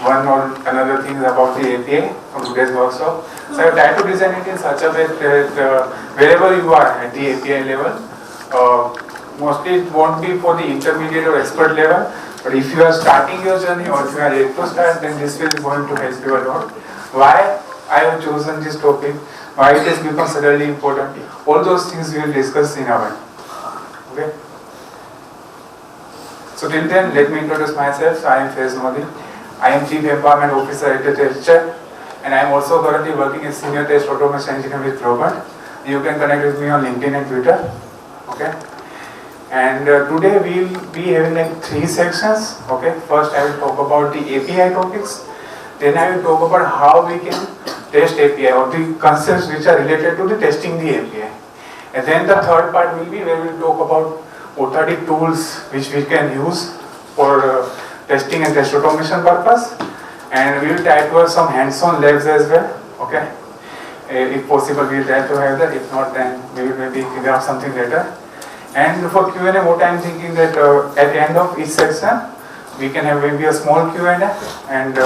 one or another things about the API from today's workshop. So I try to design it in such a way that wherever you are at the API level, mostly it won't be for the intermediate or expert level, but if you are starting your journey or if you are ready to start, then this will be going to help you a lot. Why I have chosen this topic, why it has become suddenly important, all those things we will discuss in a while. Okay? So till then, let me introduce myself. So I am Faiz. I am Chief Empowerment Officer at the Test, and I am also currently working as Senior Test Automation Engineer with Robert. You can connect with me on LinkedIn and Twitter. Okay? And today we will be having like 3 sections. Okay? First I will talk about the API topics. Then I will talk about how we can test API or the concepts which are related to the testing the API. And then the third part will be where we will talk about what are the tools which we can use for testing and test automation purpose. And we will try to have some hands-on labs as well. Okay? If possible, we will try to have that. If not, then we will maybe figure out something later. And for Q&A, what I am thinking that at the end of each section, we can have maybe a small Q&A, and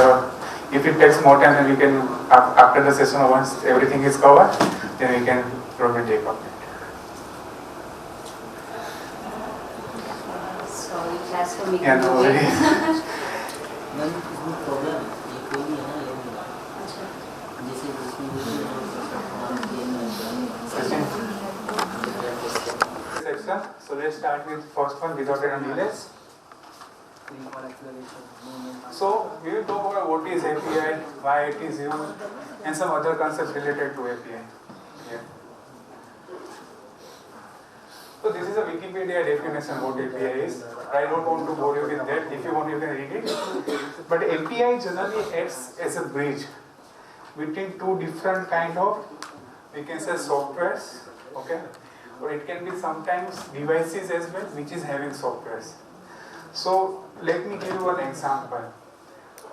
if it takes more time, then we can, after the session, once everything is covered, then we can probably take up it. Sorry, class for me. Yeah, no worries. So let's start with first one without any delays. So we will talk about what is API, why it is used, and some other concepts related to API. Yeah. So this is a Wikipedia definition what API is. I don't want to bore you with that. If you want, you can read it. But API generally acts as a bridge between two different kind of, we can say, softwares. Okay. Or it can be sometimes devices as well, which is having softwares. So let me give you one example.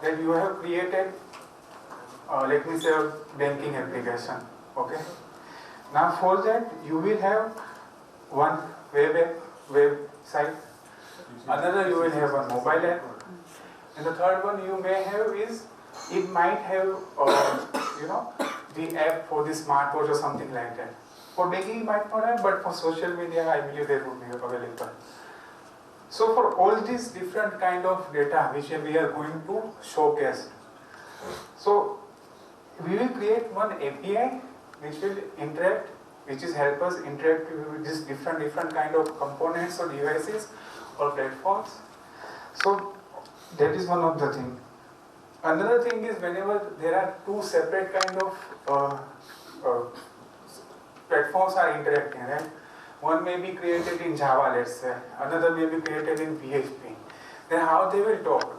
That you have created, let me say, a banking application. Okay. Now for that, you will have one website. Another, you will have one mobile app. And the third one you may have is, it might have, the app for the smartwatch or something like that. For banking it might not have, but for social media, I believe they would be available. So for all these different kind of data which we are going to showcase, so we will create one API which will interact, which is help us interact with these different kind of components or devices or platforms. So that is one of the thing. Another thing is whenever there are two separate kind of platforms are interacting, right? One may be created in Java, let's say. Another may be created in PHP. Then how they will talk?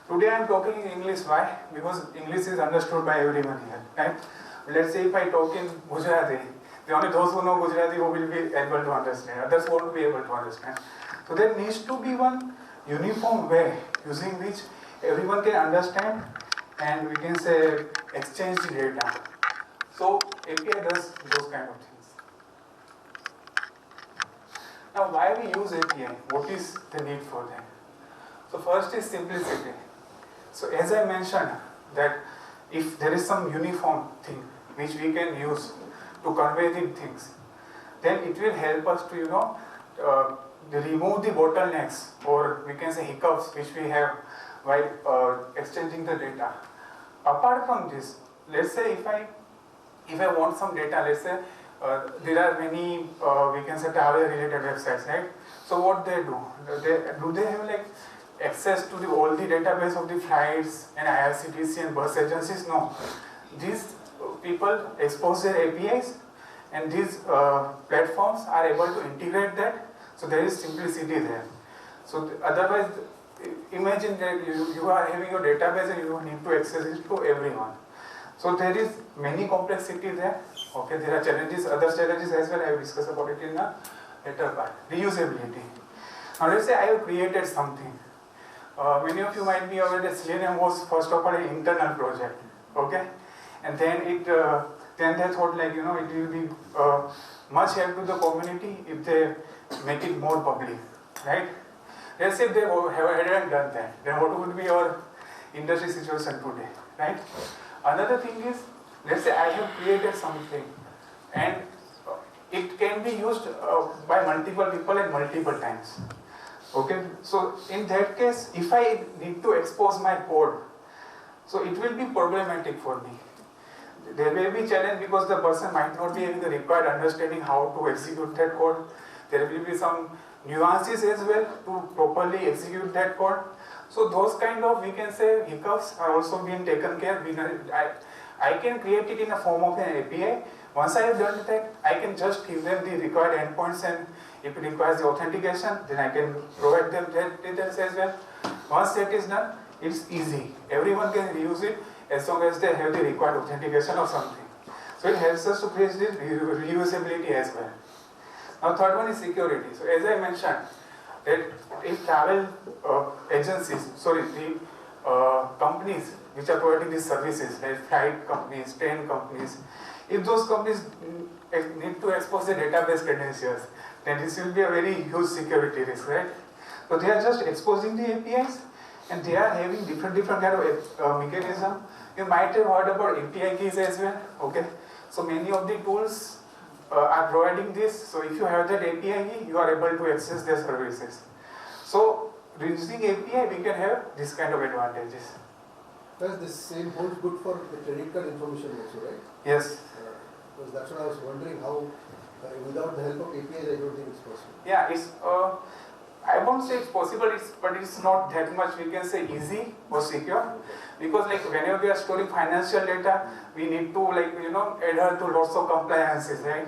Today I am talking in English. Why? Because English is understood by everyone here, right? Let's say if I talk in Gujarati, the only those who know Gujarati who will be able to understand. Others won't be able to understand. So there needs to be one uniform way using which everyone can understand and we can say exchange the data. So API does those kind of things. Now why we use API? What is the need for that? So first is simplicity. So as I mentioned that if there is some uniform thing which we can use to convey the things, then it will help us to remove the bottlenecks or we can say hiccups which we have while exchanging the data. Apart from this, let's say if I want some data, let's say there are many we can say travel related websites, right? So what they do? Do they have like access to all the database of the flights and IRCTC and bus agencies? No. These people expose their APIs and these platforms are able to integrate that. So there is simplicity there. So otherwise, imagine that you are having your database and you need to access it to everyone. So there is many complexity there. Okay, there are challenges, other challenges as well. I will discuss about it in the later part. Reusability. Now let's say I have created something. Many of you might be aware that Selenium was first of all an internal project. Okay, and then then they thought like it will be much help to the community if they make it more public, right? Let's say they hadn't done that. Then what would be our industry situation today, right? Another thing is, let's say I have created something and it can be used by multiple people at multiple times. Okay, so in that case, if I need to expose my code, so it will be problematic for me. There may be challenge because the person might not be having the required understanding how to execute that code. There will be some nuances as well to properly execute that code. So those kind of, we can say, hiccups are also being taken care of. I can create it in a form of an API. Once I have done that, I can just give them the required endpoints, and if it requires the authentication, then I can provide them that details as well. Once that is done, it's easy. Everyone can reuse it as long as they have the required authentication or something. So it helps us to create this reusability as well. Now third one is security. So as I mentioned, that if travel agencies, the companies which are providing these services, like flight companies, train companies, if those companies need to expose their database credentials, then this will be a very huge security risk, right? So they are just exposing the APIs, and they are having different kind of mechanism. You might have heard about API keys as well. Okay, so many of the tools are providing this. So if you have that API key, you are able to access their services. So using API, we can have this kind of advantages. Plus, this same holds good for the credit card information also, right? Yes. Because that's what I was wondering, how without the help of APIs, I don't think it's possible. Yeah, it's. I won't say it's possible, but it's not that much, we can say, easy or secure, because like whenever we are storing financial data, we need to adhere to lots of compliances, right?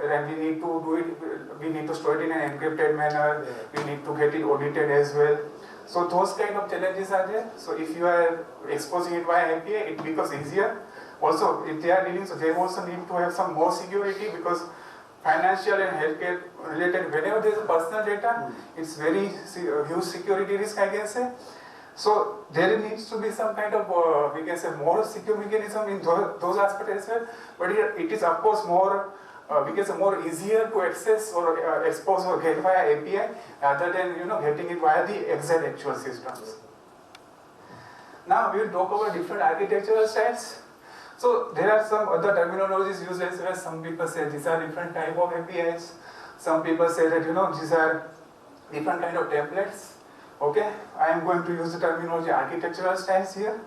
And we need to do it. We need to store it in an encrypted manner. We need to get it audited as well. So those kind of challenges are there. So if you are exposing it via API, it becomes easier. Also, if they are dealing, so they also need to have some more security, because financial and healthcare related, whenever there is personal data, it's very huge security risk, I can say. So there needs to be some kind of, we can say, more secure mechanism in those aspects as well. But it is of course more, we can say, more easier to access or expose or get via API rather than getting it via the exact actual systems. Now we will talk about different architectural styles. So there are some other terminologies used as well. Some people say these are different type of APIs. Some people say that these are different kind of templates. Okay, I am going to use the terminology architectural styles here.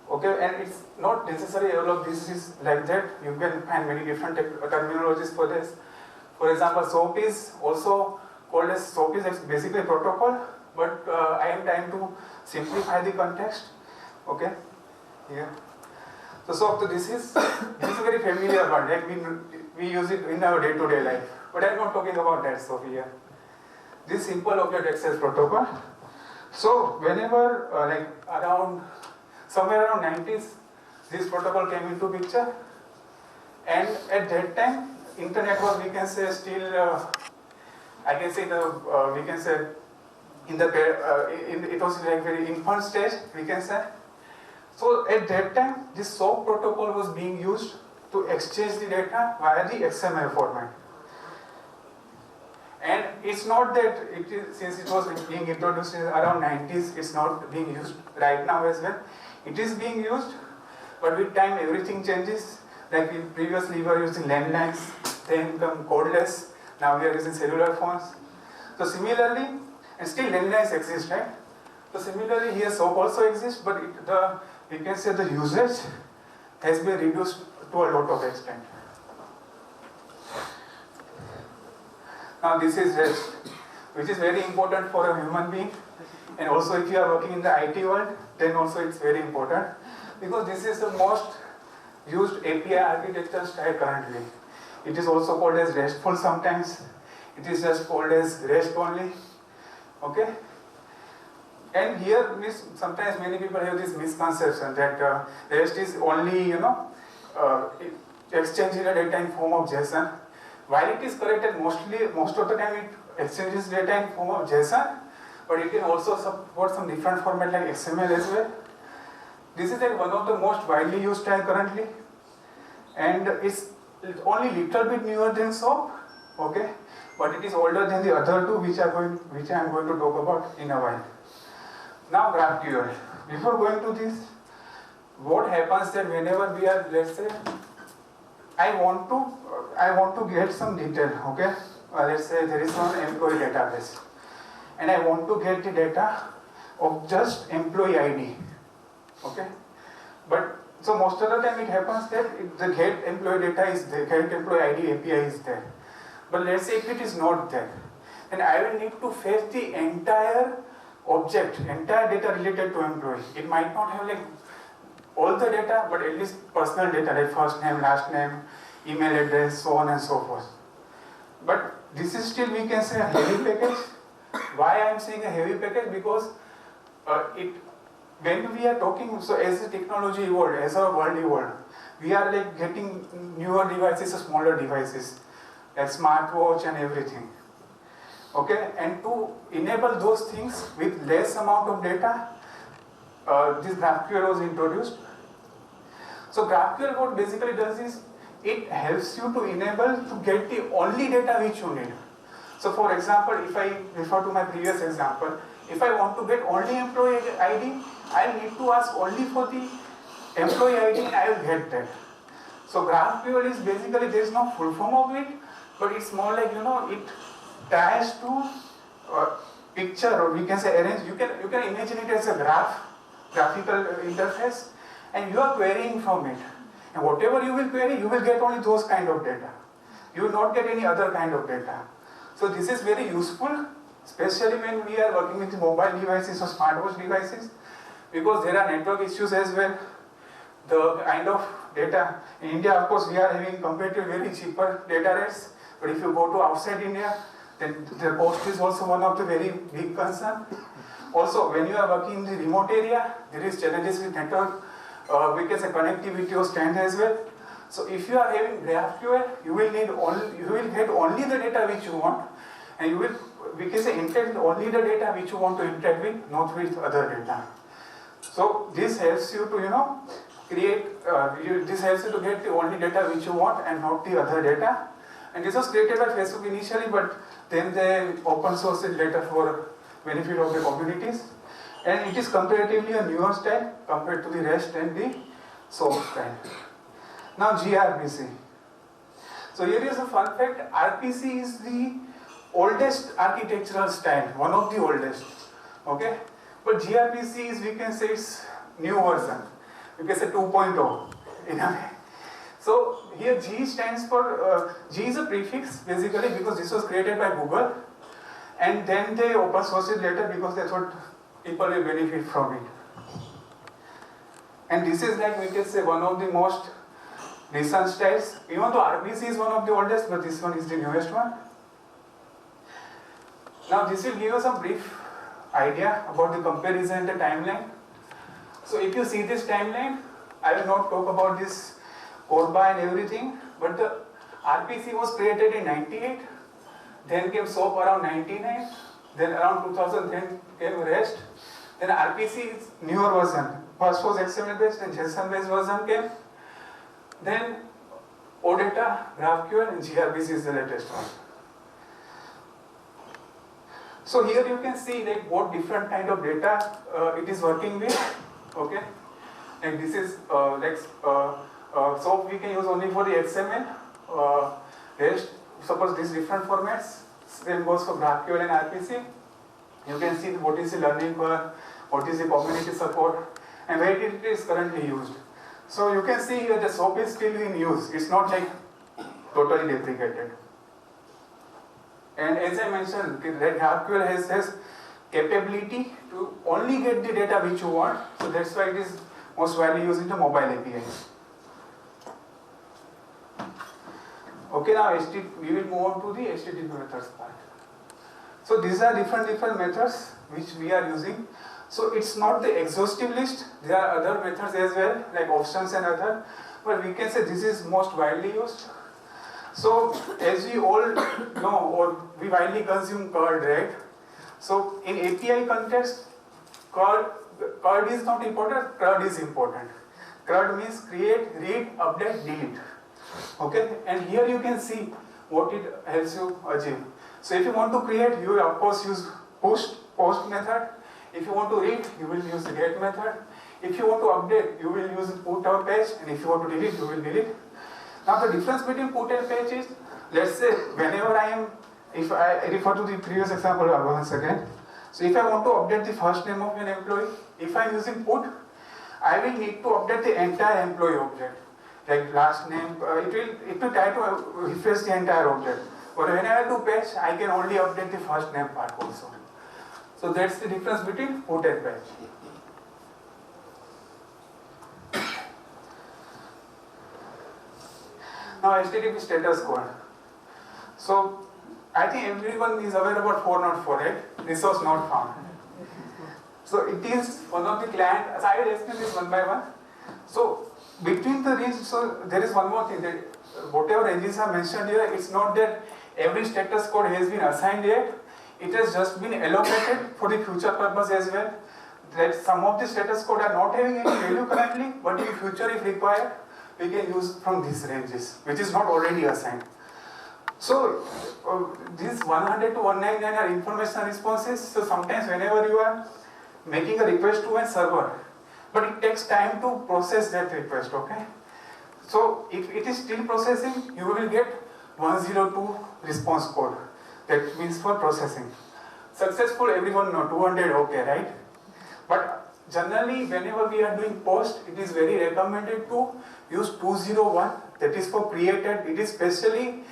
Okay, and it's not necessary all of this is like that. You can find many different terminologies for this. For example, SOAP is also called as SOAP is basically a protocol, but I am trying to simplify the context. Okay, here. So SOAP, this is a very familiar word. Like we use it in our day-to-day life. But I'm not talking about that SOAP here. This simple object access protocol. So whenever somewhere around 90s, this protocol came into picture, and at that time, internet was, we can say, still, I can say we can say, it was like very infant stage, we can say. So at that time, this SOAP protocol was being used to exchange the data via the XML format. And it's not that since it was being introduced around 90s, it's not being used right now as well. It is being used, but with time everything changes. Like previously we were using landlines, then come codeless, now we are using cellular phones. So similarly, and still landlines exist, right? So similarly here SOAP also exists, but we can say the usage has been reduced to a lot of extent. Now this is REST, which is very important for a human being, and also if you are working in the IT world, then also it's very important, because this is the most used API architecture style currently. It is also called as RESTful sometimes. It is just called as REST only. Okay? And here, sometimes many people have this misconception that REST is only, exchanging the data in form of JSON. While it is correct that most of the time it exchanges data in form of JSON, but it can also support some different format like XML as well. This is like one of the most widely used style currently, and it's only little bit newer than SOAP, okay, but it is older than the other two which I am going to talk about in a while. Now GraphQL. before going to this, what happens that whenever we are, let's say, I want to get some detail, okay? Let's say there is one employee database, and I want to get the data of just employee ID, okay? But so most of the time it happens that the get employee data is there, get employee ID API is there. But let's say if it is not there, then I will need to fetch the entire object, entire data related to employee. It might not have like all the data, but at least personal data like first name, last name, email address, so on and so forth. But this is still, we can say, a heavy package. Why I am saying a heavy package? Because when we are talking, so as the technology evolved, as our world evolved, we are like getting newer devices, smaller devices, like smartwatch and everything. Okay, and to enable those things with less amount of data, this GraphQL was introduced. So GraphQL what basically does is, it helps you to enable to get the only data which you need. So for example, if I refer to my previous example, if I want to get only employee ID, I need to ask only for the employee ID and I will get that. So GraphQL is basically, there is no full form of it, but it's more like, it tries to picture, or we can say arrange, you can imagine it as a graphical interface, and you are querying from it. And whatever you will query, you will get only those kind of data. You will not get any other kind of data. So this is very useful, especially when we are working with mobile devices or smartwatch devices, because there are network issues as well. The kind of data, in India of course we are having comparatively very cheaper data rates, but if you go to outside India, then the cost is also one of the very big concern. Also, when you are working in the remote area, there is challenges with network, we can say connectivity or strength as well. So if you are having GraphQL, you will get only the data which you want, and you will, we can say, interact only the data which you want to interact with, not with other data. So this helps you to, this helps you to get the only data which you want and not the other data. And this was created by Facebook initially, but then they open sourced it later for benefit of the communities. And it is comparatively a newer style compared to the REST and the SOAP style. Now gRPC. So here is a fun fact, RPC is the oldest architectural style, one of the oldest. Okay? But gRPC is, we can say, it's new version. We can say 2.0 in a way. So here G stands for, G is a prefix basically because this was created by Google, and then they open sourced it later because they thought people will benefit from it. And this is like, we can say, one of the most recent styles. Even though RPC is one of the oldest, but this one is the newest one. Now this will give us some brief idea about the comparison and the timeline. So if you see this timeline, I will not talk about this Corba and everything, but the RPC was created in 98, then came SOAP around 99, then around 2010 came REST, then RPC is newer version. First was XML based, then JSON based version came, then OData, GraphQL, and gRPC is the latest one. So here you can see like what different kind of data it is working with. Okay, and this is so we can use only for the XML. REST, suppose these different formats. Same goes for GraphQL and RPC. You can see what is the learning curve, what is the community support, and where it is currently used. So you can see here the SOAP is still in use. It's not like totally deprecated. And as I mentioned, GraphQL has capability to only get the data which you want. So that's why it is most widely used into mobile APIs. Okay, now we will move on to the HTTP methods part. So these are different methods which we are using. So it's not the exhaustive list. There are other methods as well, like options and other. But we can say this is most widely used. So as we all know, or we widely consume CURD, right? So in API context, CURD is not important, CRUD is important. CRUD means create, read, update, delete. Okay, and here you can see what it helps you achieve. So if you want to create, you will of course use post method. If you want to read, you will use the get method. If you want to update, you will use put or page, and if you want to delete, you will delete. Now the difference between put and page is, let's say whenever if I refer to the previous example once again. So if I want to update the first name of an employee, if I am using put, I will need to update the entire employee object. Like last name, it will try to refresh the entire object. But when I do page, I can only update the first name part also. So that's the difference between put and page. Now HTTP status code. So I think everyone is aware about 404, right? Resource not found. So it is one of the client. So I will explain this one by one. So between the reads, so there is one more thing that whatever ranges are mentioned here, it's not that every status code has been assigned yet. It has just been allocated for the future purpose as well. That some of the status code are not having any value currently, but in future if required, we can use from these ranges, which is not already assigned. So these 100 to 199 are information responses. So sometimes whenever you are making a request to a server, but it takes time to process that request, okay? So if it is still processing, you will get 102 response code. That means for processing. Successful, everyone know, 200, okay, right? But generally, whenever we are doing post, it is very recommended to use 201, that is for created. It is specially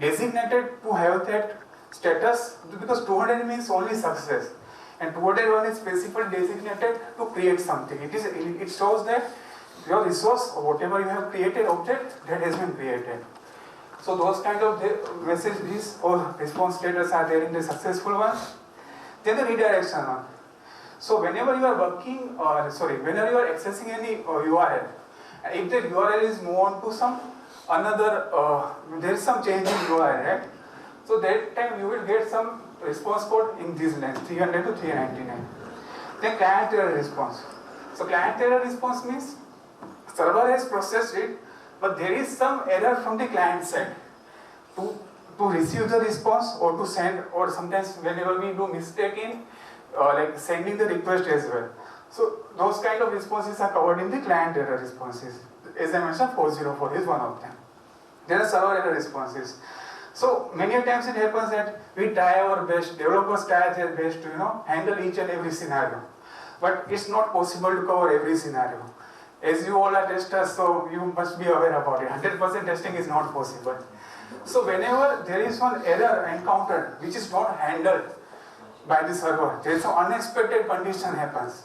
designated to have that status, because 200 means only success. And 201 is specifically designated to create something. It shows that your resource or whatever you have created object that has been created. So those kind of messages or response status are there in the successful one. Then the redirection one. So whenever you are working, whenever you are accessing any URL, if the URL is moved on to some another, there is some change in URL, right? So that time you will get some response code in this length, 300 to 399. Then client error response. So client error response means server has processed it, but there is some error from the client side to receive the response or to send, or sometimes whenever we do mistake in like sending the request as well. So those kind of responses are covered in the client error responses. As I mentioned, 404 is one of them. There are server error responses. So many times it happens that we try our best, developers try their best to handle each and every scenario. But it's not possible to cover every scenario. As you all are testers, so you must be aware about it. 100% testing is not possible. So whenever there is one error encountered which is not handled by the server, there is some unexpected condition happens.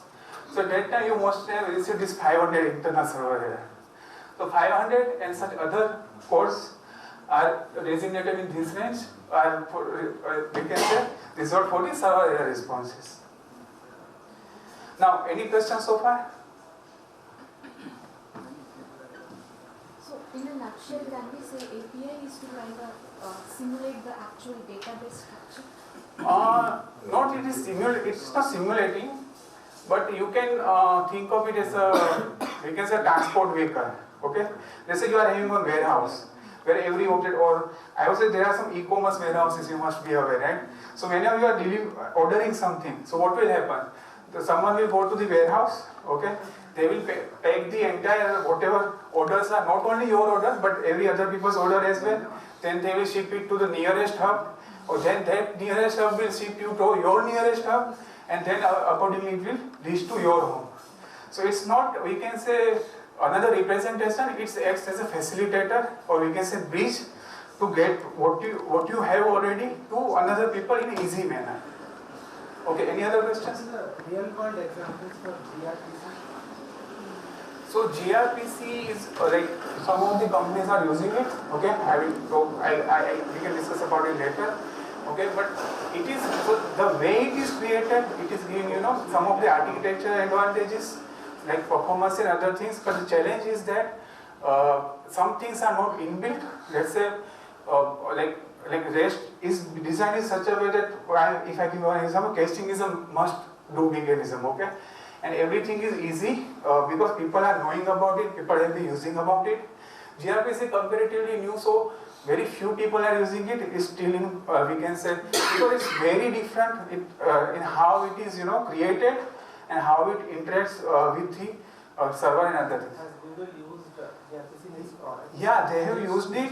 So at that time you must have received this 500 internal server error. So 500 and such other codes are designated in this range, we can say result for the server error responses. Now, any questions so far? So, in a nutshell, can we say API is to kind of simulate the actual database structure? Not it is it's not simulating, but you can think of it as we can say transport vehicle. Okay, let's say you are having one warehouse where every object, or I would say there are some e-commerce warehouses, you must be aware, right? So whenever you are ordering something, so what will happen? Someone will go to the warehouse, okay? They will take the entire whatever orders are, not only your order but every other people's order as well. Then they will ship it to the nearest hub, or then that nearest hub will ship you to your nearest hub, and then accordingly it will reach to your home. So it's not, we can say, another representation, it acts as a facilitator, or we can say bridge, to get what you have already to another people in an easy manner. Okay, any other questions? Real world examples for gRPC? So gRPC is like some of the companies are using it. Okay, we can discuss about it later. Okay, but it is, so the way it is created, it is giving some of the architecture advantages like performance and other things. But the challenge is that some things are not inbuilt. Let's say like REST is designed in such a way that, if I give you an example, caching is a must-do mechanism, okay? And everything is easy because people are knowing about it, people have been using about it. gRPC is comparatively new, so very few people are using it. It's still in, we can say, because it's very different in how it is, created and how it interacts with the server and other things. Has Google used gRPC in its product? Yeah, they have used it.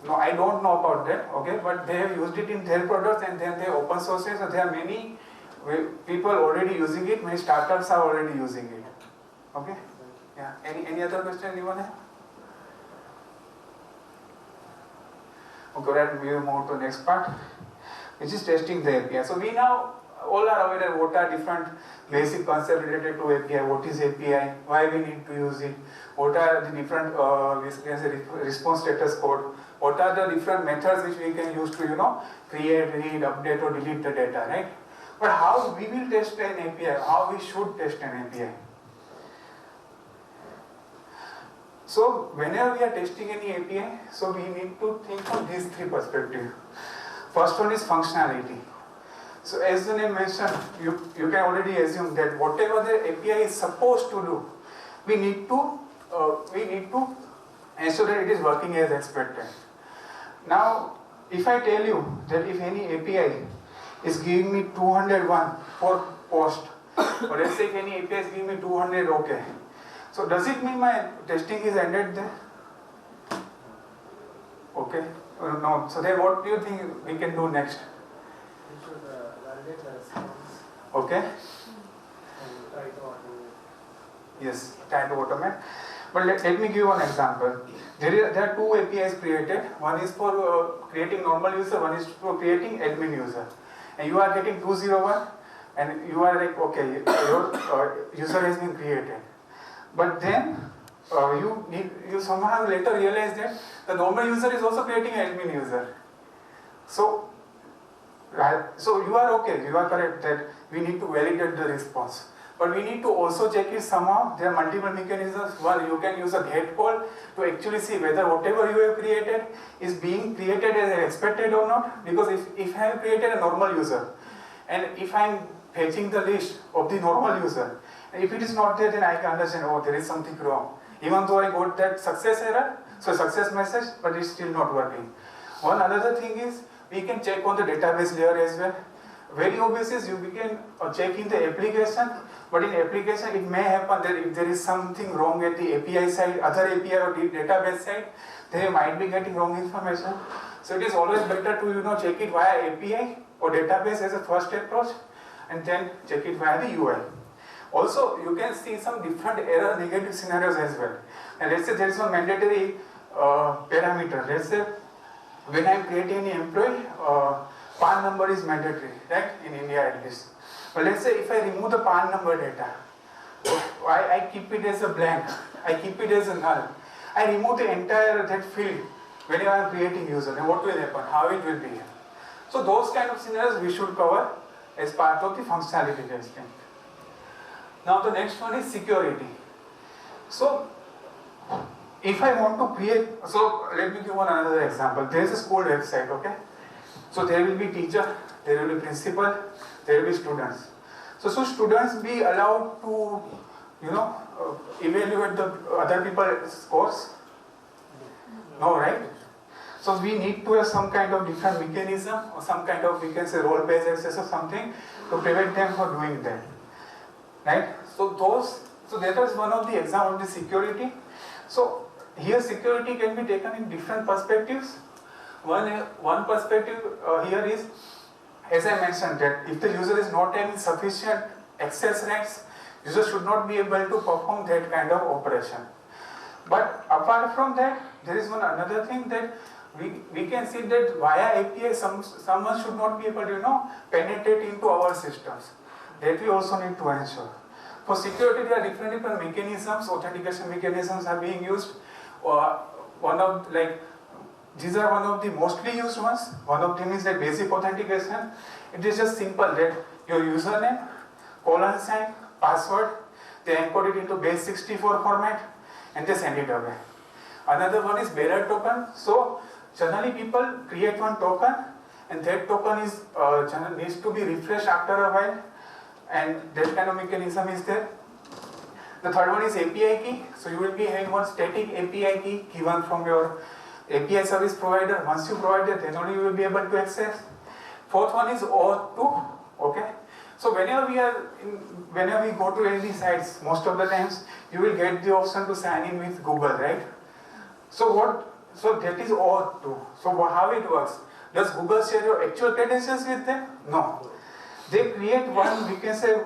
No, I don't know about that, okay, but they have used it in their products and then they open source it, so there are many people already using it, many startups are already using it. Okay? Yeah. Any other question anyone have? Okay, then we will move to the next part, which is testing the API. So we now all are aware of what are different basic concepts related to API, what is API, why we need to use it, what are the different response status code, what are the different methods which we can use to create, read, update or delete the data, right? But how we will test an API, how we should test an API. So whenever we are testing any API, so we need to think from these three perspectives. First one is functionality. So as the name mentioned, you can already assume that whatever the API is supposed to do, we need to ensure that it is working as expected. Now, if I tell you that if any API is giving me 201 for post, or let's say if any API is giving me 200 OK, so does it mean my testing is ended there? Okay, no. So then what do you think we can do next? We should validate the response Okay. and try to automate. Yes, try to automate. But let me give you one example. There are two APIs created. One is for creating normal user, one is for creating admin user. And you are getting 201 and you are like, okay, your user has been created. But then you somehow later realize that the normal user is also creating an admin user. So you are okay, you are correct that we need to validate the response. But we need to also check it somehow. There are multiple mechanisms. One, you can use a GET call to actually see whether whatever you have created is being created as expected or not. Because if I have created a normal user, and if I am fetching the list of the normal user, and if it is not there, then I can understand, oh, there is something wrong. Even though I got that success error, so success message, but it's still not working. One another thing is, we can check on the database layer as well. Very obvious is we can check in the application, but in application it may happen that if there is something wrong at the API side, other API or the database side, they might be getting wrong information. So it is always better to check it via API or database as a first approach, and then check it via the UI. Also, you can see some different error negative scenarios as well. And let's say there is one mandatory parameter. Let's say when I am creating any employee, PAN number is mandatory, right? In India at least. But let's say if I remove the PAN number data, I keep it as a blank, I keep it as a null. I remove the entire that field whenever I am creating user, then what will happen? How it will be? So those kind of scenarios we should cover as part of the functionality testing. Now the next one is security. So if I want to create, so let me give one another example. There is a school website, okay? So there will be teacher, there will be principal, there will be students. So should students be allowed to, evaluate the other people's scores? No, right? So we need to have some kind of different mechanism or some kind of, we can say, role-based access or something to prevent them from doing that. Right? So that is one of the examples of the security. So here security can be taken in different perspectives. One perspective here is, as I mentioned, that if the user is not having sufficient access rights, user should not be able to perform that kind of operation. But apart from that, there is one another thing that we can see that via API someone should not be able to penetrate into our systems. That we also need to ensure. For security, there are different mechanisms, authentication mechanisms are being used. These are one of the mostly used ones. One of them is that basic authentication. It is just simple that your username, $, password, they encode it into base 64 format and they send it away. Another one is bearer token. So generally people create one token and that token is needs to be refreshed after a while, and that kind of mechanism is there. The third one is API key. So you will be having one static API key given from your API service provider. Once you provide that, then only you will be able to access. Fourth one is auth2. Okay. So whenever we go to any sites, most of the times you will get the option to sign in with Google, right? So that is auth2. So how it works? Does Google share your actual credentials with them? No. They create one, we can say,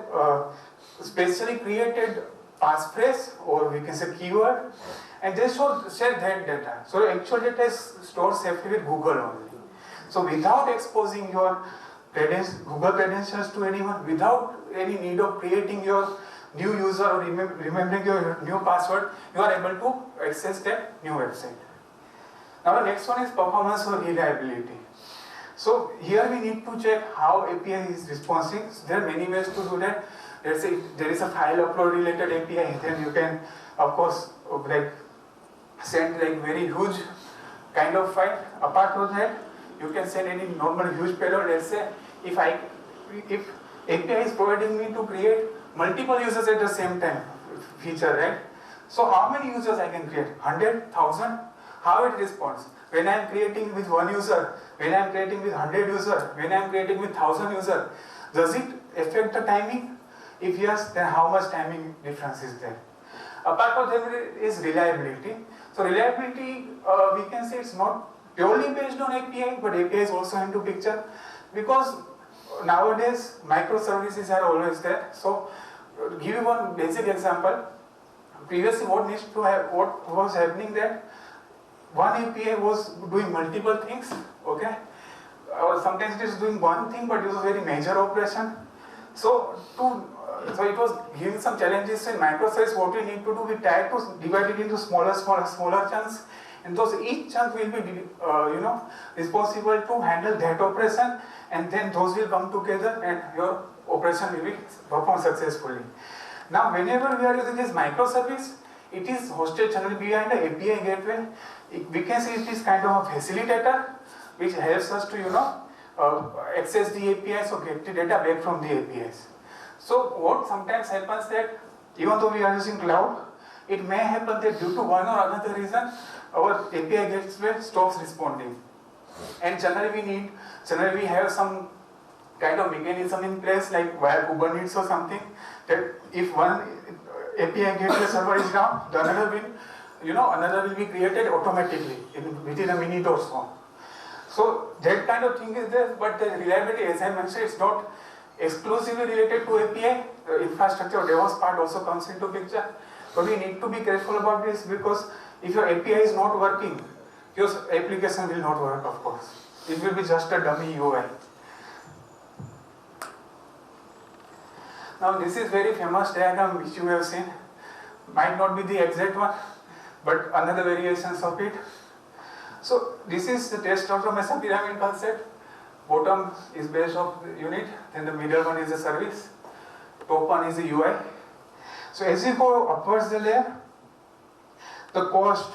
specially created passphrase, or we can say keyword, and they should share that data. So the actual data is stored safely with Google only. So without exposing your Google credentials to anyone, without any need of creating your new user or remembering your new password, you are able to access that new website. Now the next one is performance or reliability. So here we need to check how API is responding. So there are many ways to do that. Let's say there is a file upload related API, then you can, of course, send very huge kind of file. Apart from that, you can send any normal huge payload. Let's say if API is providing me to create multiple users at the same time, feature, right? So how many users I can create? 100, 1000? How it responds? When I am creating with one user, when I am creating with 100 users, when I am creating with 1000 users, does it affect the timing? If yes, then how much timing difference is there? Apart from that is reliability. So reliability, we can say it's not purely based on API, but API is also into picture, because nowadays microservices are always there. So give you one basic example. Previously, what was happening there? One API was doing multiple things, okay? Or sometimes it is doing one thing, but it was a very major operation. So it was giving some challenges in microservice. What we need to do, we try to divide it into smaller chunks, and each chunk will be, responsible to handle that operation, and then those will come together, and your operation will be performed successfully. Now, whenever we are using this microservice, it is hosted generally behind the API gateway. We can say it is kind of a facilitator, which helps us to, access the APIs or get the data back from the APIs. So what sometimes happens that even though we are using cloud, it may happen that due to one or another reason, our API gateway stops responding. And generally we have some kind of mechanism in place, like via Kubernetes or something, that if one API gateway server is down, the another will be created automatically within a minute or so. So that kind of thing is there, but the reliability, as I mentioned, is not exclusively related to API. The infrastructure DevOps part also comes into picture. But we need to be careful about this, because if your API is not working, your application will not work, of course. It will be just a dummy UI. Now this is very famous diagram which you have seen. Might not be the exact one, but another variations of it. So this is the test automation pyramid concept. Bottom is based on the unit, then the middle one is the service, top one is the UI. So as you go upwards the layer, the cost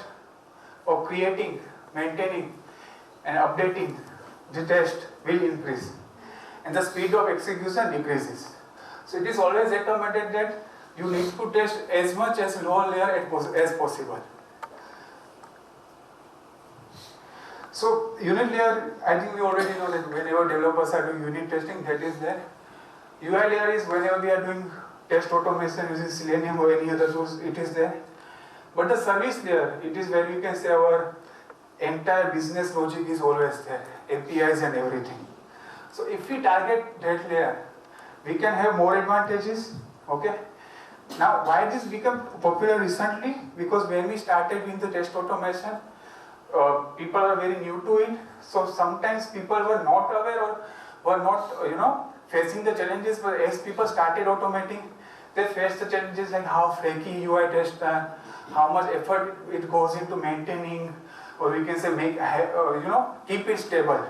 of creating, maintaining and updating the test will increase, and the speed of execution decreases. So it is always recommended that you need to test as much as lower layer as possible. So unit layer, I think we already know that whenever developers are doing unit testing, that is there. UI layer is whenever we are doing test automation using Selenium or any other tools, it is there. But the service layer, it is where we can say our entire business logic is always there, APIs and everything. So if we target that layer, we can have more advantages, okay? Now, why this became popular recently? Because when we started with the test automation, people are very new to it. So sometimes people were not aware or were not, facing the challenges. But as people started automating, they faced the challenges like how flaky UI tests are, how much effort it goes into maintaining, or we can say keep it stable.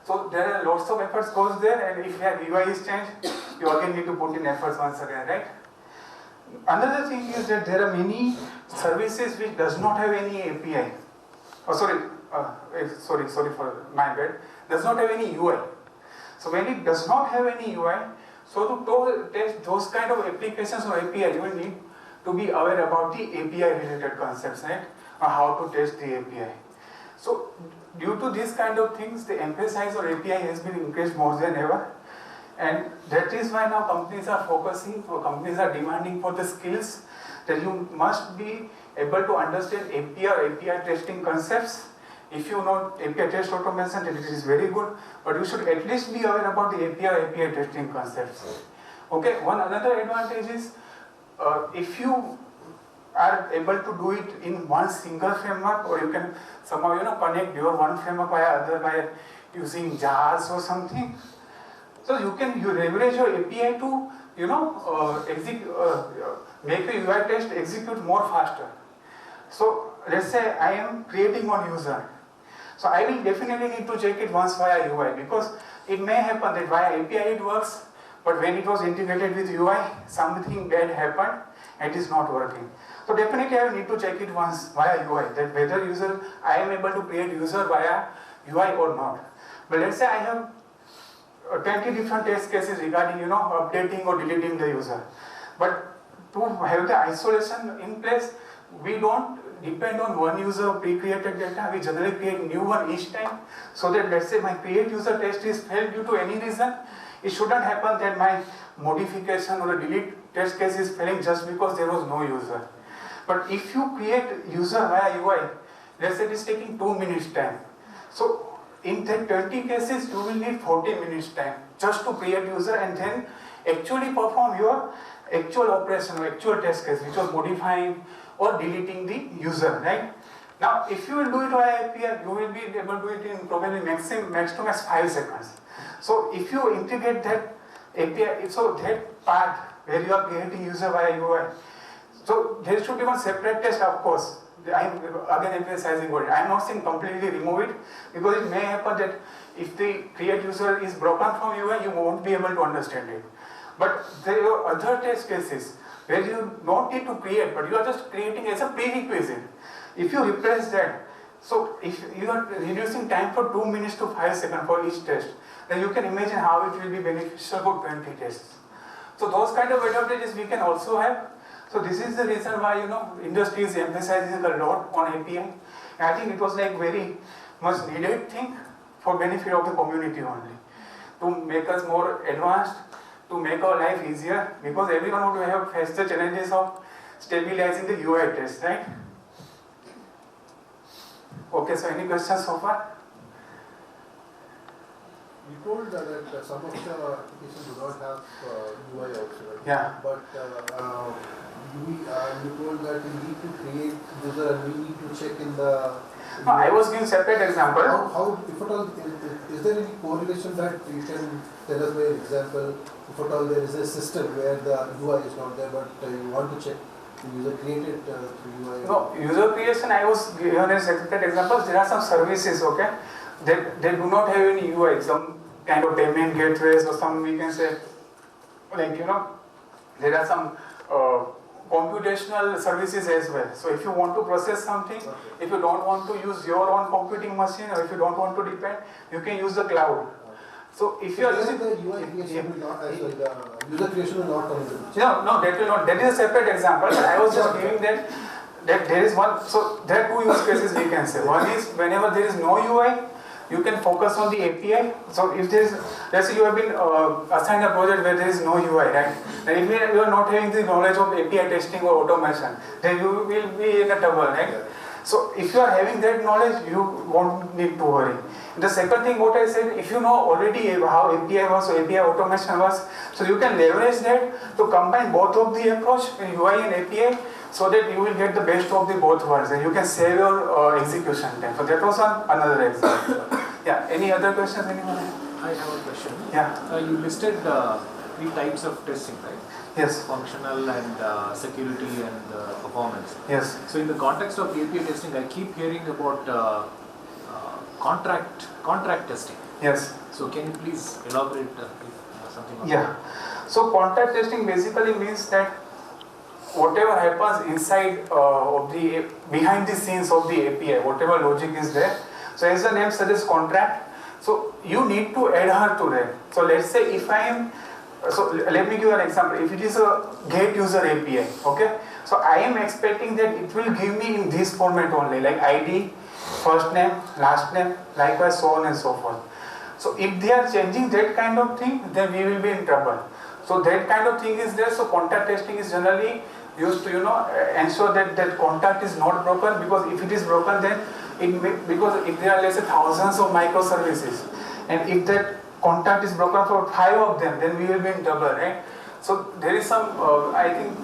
So there are lots of efforts goes there, and if your UI is changed, you again need to put in efforts once again, right? Another thing is that there are many services which does not have any API. Sorry for my bad. Does not have any UI. So when it does not have any UI, so to test those kind of applications or API, you will need to be aware about the API related concepts, right? Or how to test the API. So due to these kind of things, the emphasis on API has been increased more than ever. And that is why now companies are focusing, or companies are demanding for the skills that you must be able to understand API or API testing concepts. If you know API test automation, then it is very good, but you should at least be aware about the API or API testing concepts. Okay, one another advantage is if you are able to do it in one single framework, or you can somehow connect your one framework by other by using jars or something. So you leverage your API to make a UI test execute more faster. So let's say I am creating one user. So I will definitely need to check it once via UI, because it may happen that via API it works, but when it was integrated with UI, something bad happened and it is not working. So definitely I will need to check it once via UI, that whether I am able to create user via UI or not. But let's say I have 20 different test cases regarding updating or deleting the user. But to have the isolation in place, we don't depend on one user of pre-created data. We generally create new one each time, so that let's say my create user test is failed due to any reason, it shouldn't happen that my modification or a delete test case is failing just because there was no user. But if you create user via UI, let's say it is taking 2 minutes time. So in that 20 cases, you will need 40 minutes time just to create user and then actually perform your actual operation or actual test case, which was modifying or deleting the user, right? Now, if you will do it via API, you will be able to do it in probably max to max 5 seconds. So if you integrate that API, so that part where you are creating user via UI, so there should be one separate test, of course. I am again emphasizing what I am not saying completely remove it, because it may happen that if the create user is broken from UI, you won't be able to understand it. But there are other test cases where you don't need to create, but you are just creating as a prerequisite. If you replace that, so if you are reducing time from 2 minutes to 5 seconds for each test, then you can imagine how it will be beneficial for 20 tests. So those kind of advantages we can also have. So this is the reason why industry is emphasizing a lot on API. And I think it was like very much needed thing for benefit of the community only, to make us more advanced, to make our life easier, because everyone would have faced the challenges of stabilizing the UI test, right? Okay, so any questions so far? You told that some of the applications do not have UI also, right? Yeah. But you told that we need to create user and we need to check in the... No, I was giving separate example. How, if at all, is there any correlation that you can tell us by an example, if at all there is a system where the UI is not there, but you want to check the user created through UI? No, user creation, I was given as separate examples. There are some services, okay, that they do not have any UI, some kind of payment gateways or some, we can say, like, there are some computational services as well. So if you want to process something, if you don't want to use your own computing machine, or if you don't want to depend, you can use the cloud. So if you are using the UI creation will not, sorry, the user creation will not come into the picture. No, that will not. That is a separate example. I was just giving that there is one. So there are two use cases we can say. One is whenever there is no UI, you can focus on the API. So if there is, let's say you have been assigned a project where there is no UI, right? And if you are not having the knowledge of API testing or automation, then you will be in a trouble, right? Yeah. So if you are having that knowledge, you won't need to worry. The second thing what I said, if you know already how API was, or API automation was, so you can leverage that to combine both of the approach in UI and API, so that you will get the best of the both worlds and you can save your execution time. So that was another example. Yeah, any other questions anyone? I have a question. Yeah. You listed 3 types of testing, right? Yes. Functional and security and performance. Yes. So in the context of API testing, I keep hearing about contract testing. Yes. So can you please elaborate something on that? Yeah. So contract testing basically means that whatever happens inside behind the scenes of the API, whatever logic is there. So as the name suggests, contract. So you need to adhere to that. So let's say if I am So let me give you an example. If it is a get user API, okay, so I am expecting that it will give me in this format only, like ID, first name, last name, likewise so on and so forth. So if they are changing that kind of thing, then we will be in trouble. So that kind of thing is there. So contact testing is generally used to ensure that that contact is not broken, because if it is broken, then because if there are let's say thousands of microservices, and if that contact is broken for 5 of them, then we will be in trouble, right? So there is some I think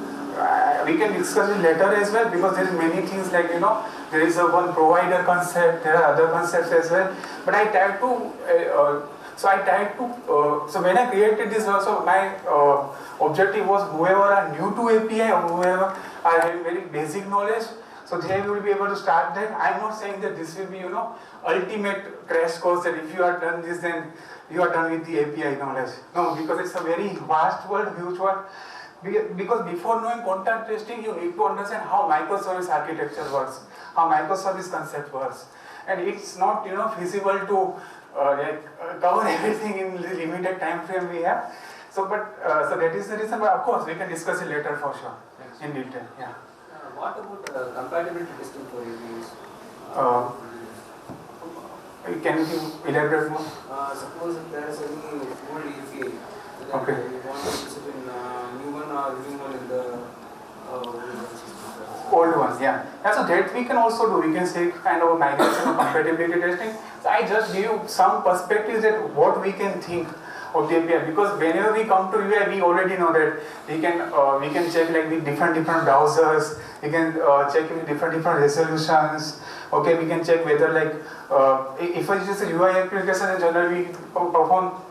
we can discuss it later as well, because there is many things like there is a one provider concept, there are other concepts as well, but I tried to so when I created this also, my objective was whoever are new to API or whoever are having very basic knowledge, so they will be able to start that. I am not saying that this will be ultimate crash course, that if you are done this, then you are done with the API knowledge. No, because it's a very vast world, huge world. Because before knowing contact testing, you need to understand how microservice architecture works, how microservice concept works, and it's not feasible to cover everything in the limited time frame we have. So that is the reason. But of course, we can discuss it later for sure in detail. Yeah. What about compatibility testing for APIs? Can you elaborate more? Suppose if there is any old API, then Okay. you want to use it in new one or new one in the Old ones, yeah. So that we can also do. We can say kind of a migration or compatibility testing. So I just give you some perspectives that what we can think of the API, because whenever we come to UI, we already know that we can check like with different browsers. We can check with different resolutions. Okay, we can check whether like if it is a UI application, then generally we perform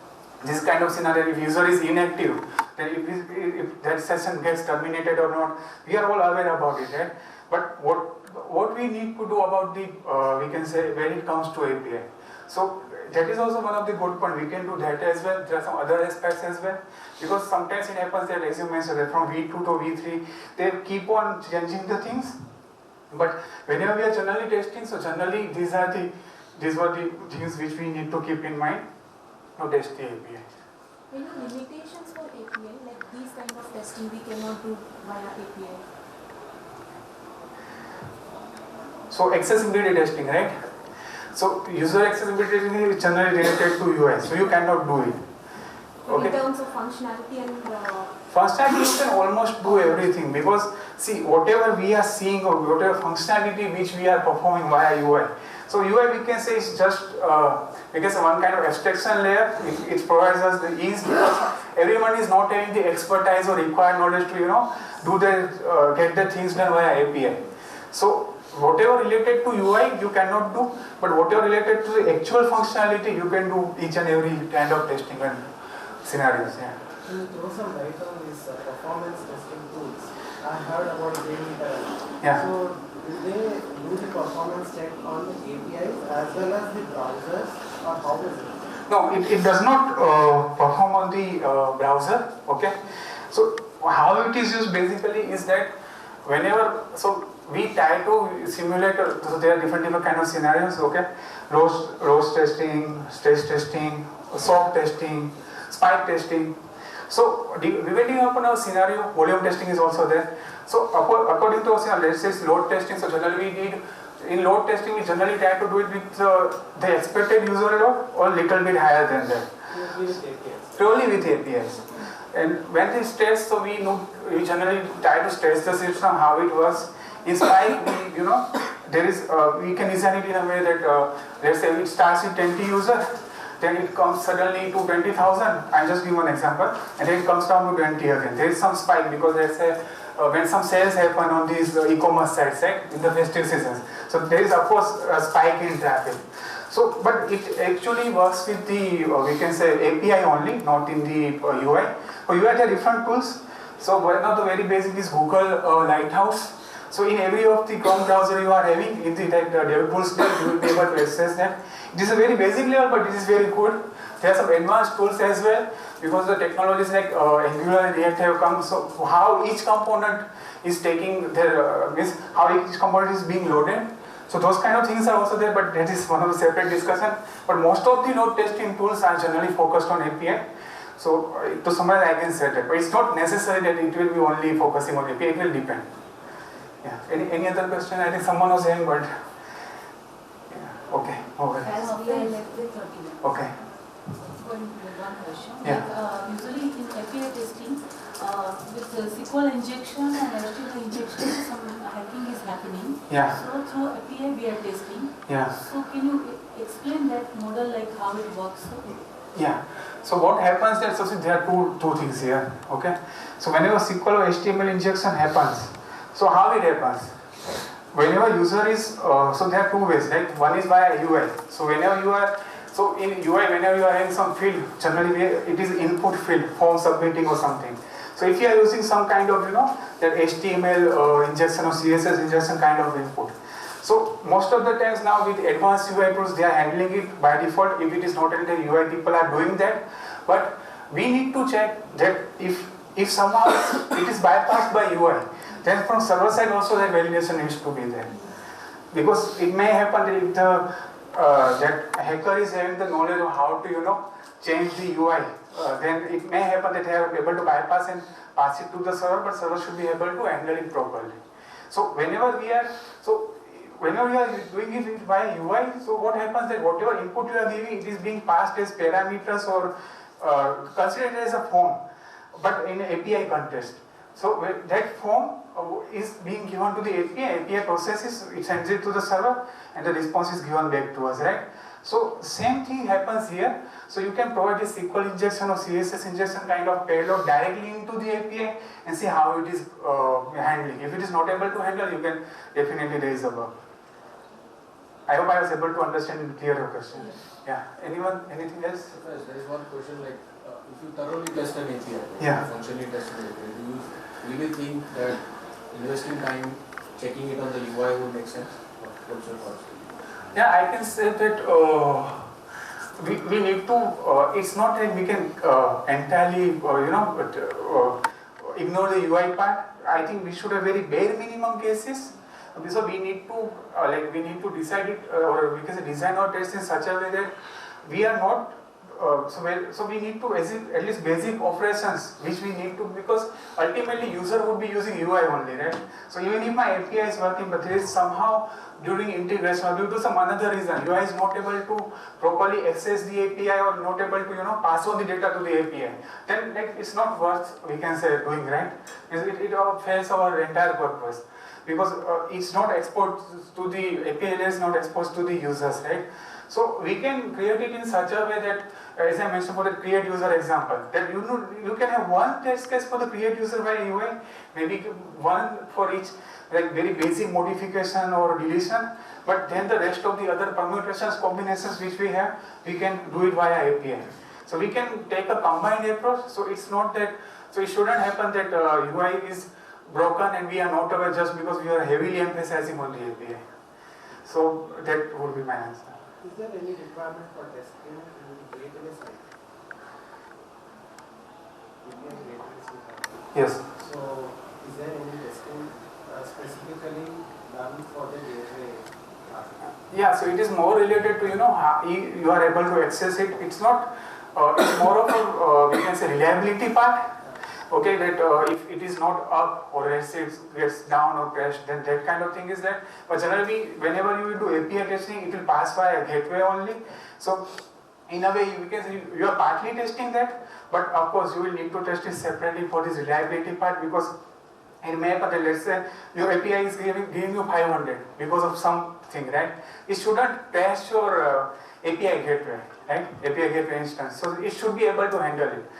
this kind of scenario. If user is inactive, then if that session gets terminated or not, we are all aware about it, right? But what we need to do about the we can say when it comes to API. So that is also one of the good points. We can do that as well. There are some other aspects as well, because sometimes it happens that, as you mentioned, that from V2 to V3 they keep on changing the things. But whenever we are generally testing, so generally these were the things which we need to keep in mind to test the API. Any limitations for API, like these kind of testing we cannot do via API? So accessibility testing, right? So user accessibility testing is generally related to UI, so you cannot do it. Okay. In terms of functionality and functionality, you can almost do everything, because see, whatever we are seeing or whatever functionality which we are performing via UI. So UI we can say is just one kind of abstraction layer. It provides us the ease, because everyone is not having the expertise or required knowledge to get the things done via API. So whatever related to UI you cannot do, but whatever related to the actual functionality you can do each and every kind of testing and scenarios. Yeah. Can you throw some light on these performance testing tools? I heard about them. Yeah. So do they do the performance check on the APIs as well as the browsers, or how is it? No, it does not perform on the browser. Okay. So how it is used basically is that whenever we try to simulate. So there are different kind of scenarios. Okay, roast testing, stress testing, soft testing, spike testing. So depending upon our scenario, volume testing is also there. So according to our scenario, let's say load testing. So generally in load testing we generally try to do it with the expected user load or little bit higher than that. Purely with APIs. And when they stress, so we generally try to stress the system how it works. In spike, we can design it in a way that let's say it starts with 20 users. Then it comes suddenly to 20,000. I'll just give one example, and then it comes down to 20 again. There is some spike because let's say when some sales happen on these e-commerce sites, right, in the festive seasons. So there is of course a spike in traffic. So, but it actually works with the we can say API only, not in the UI. For UI there are different tools. So one of the very basic is Google Lighthouse. So in every of the Chrome browser you are having, in the dev tools there, you will be able to access that. It is a very basic level, but it is very good. There are some advanced tools as well, because the technologies like Angular and React have come. So how each component is taking their how each component is being loaded. So those kind of things are also there, but that is one of the separate discussion. But most of the load testing tools are generally focused on API. So to summarize, I can say that, but it's not necessary that it will be only focusing on API. It will depend. Yeah. Any other question? I think someone was saying, but yeah. Okay. As we are left with 30 minutes. Okay. Going with one question. Yeah. Like, usually in API testing, with SQL injection and HTML injection, some hacking is happening. Yeah. So through API we are testing. Yeah. So can you explain that model, like how it works? Yeah. So what happens is, so there are two things here. Okay. So whenever SQL or HTML injection happens, so how it happens? Whenever user is, so there are two ways, right? One is via UI. So whenever you are, so in UI, whenever you are having some field, generally it is input field, form submitting or something. So if you are using some kind of, that HTML injection or CSS injection kind of input. So most of the times now with advanced UI tools, they are handling it by default. If it is not in the UI, people are doing that. But we need to check that if somehow it is bypassed by UI, then from server side also that validation needs to be there. Because it may happen that if the that hacker is having the knowledge of how to change the UI, then it may happen that they are able to bypass and pass it to the server, but server should be able to handle it properly. So whenever we are doing it via UI, so what happens that whatever input you are giving, it is being passed as parameters or considered as a form, but in an API context. So that form is being given to the API processes, it sends it to the server, and the response is given back to us, right? So same thing happens here. So you can provide a SQL injection or CSS injection kind of payload directly into the API and see how it is handling. If it is not able to handle, you can definitely raise a bug. I hope I was able to understand and clear your question. Yeah. Anyone? Anything else? There is one question, like if you thoroughly test an API, Yeah. functionally test an API, do you really think that investing time checking it on the UI would make sense? What's your thoughts? Yeah, I can say that we need to. It's not that we can entirely, ignore the UI part. I think we should have very bare minimum cases. So we need to decide it, or we can say design our test in such a way that we are not. So we need to at least basic operations which we need to, because ultimately user would be using UI only, right? So even if my API is working, but there is somehow during integration or due to some another reason, UI is not able to properly access the API or not able to pass on the data to the API, then it's not worth, we can say, doing, right? It all fails our entire purpose, because it's not exposed to the API layer, is not exposed to the users, right? So we can create it in such a way that, as I mentioned for the create user example, that you can have one test case for the create user by UI, maybe one for each, like very basic modification or deletion, but then the rest of the other permutations, combinations which we have, we can do it via API. So we can take a combined approach. So it's not that, so it shouldn't happen that UI is broken and we are not aware just because we are heavily emphasizing on the API. So that would be my answer. Is there any requirement for testing in database side? Yes. So, is there any testing specifically done for the gateway? Yeah, so it is more related to, how you are able to access it. It's not, it's more of a, we can say, reliability part. Okay, that if it is not up or let's say it gets down or crashed, then that kind of thing is that. But generally, whenever you do API testing, it will pass by a gateway only. So in a way, we can say you are partly testing that, but of course you will need to test it separately for this reliability part, because it may happen that, let's say your API is giving you 500 because of something, right? It shouldn't crash your API gateway, right? API gateway instance. So it should be able to handle it.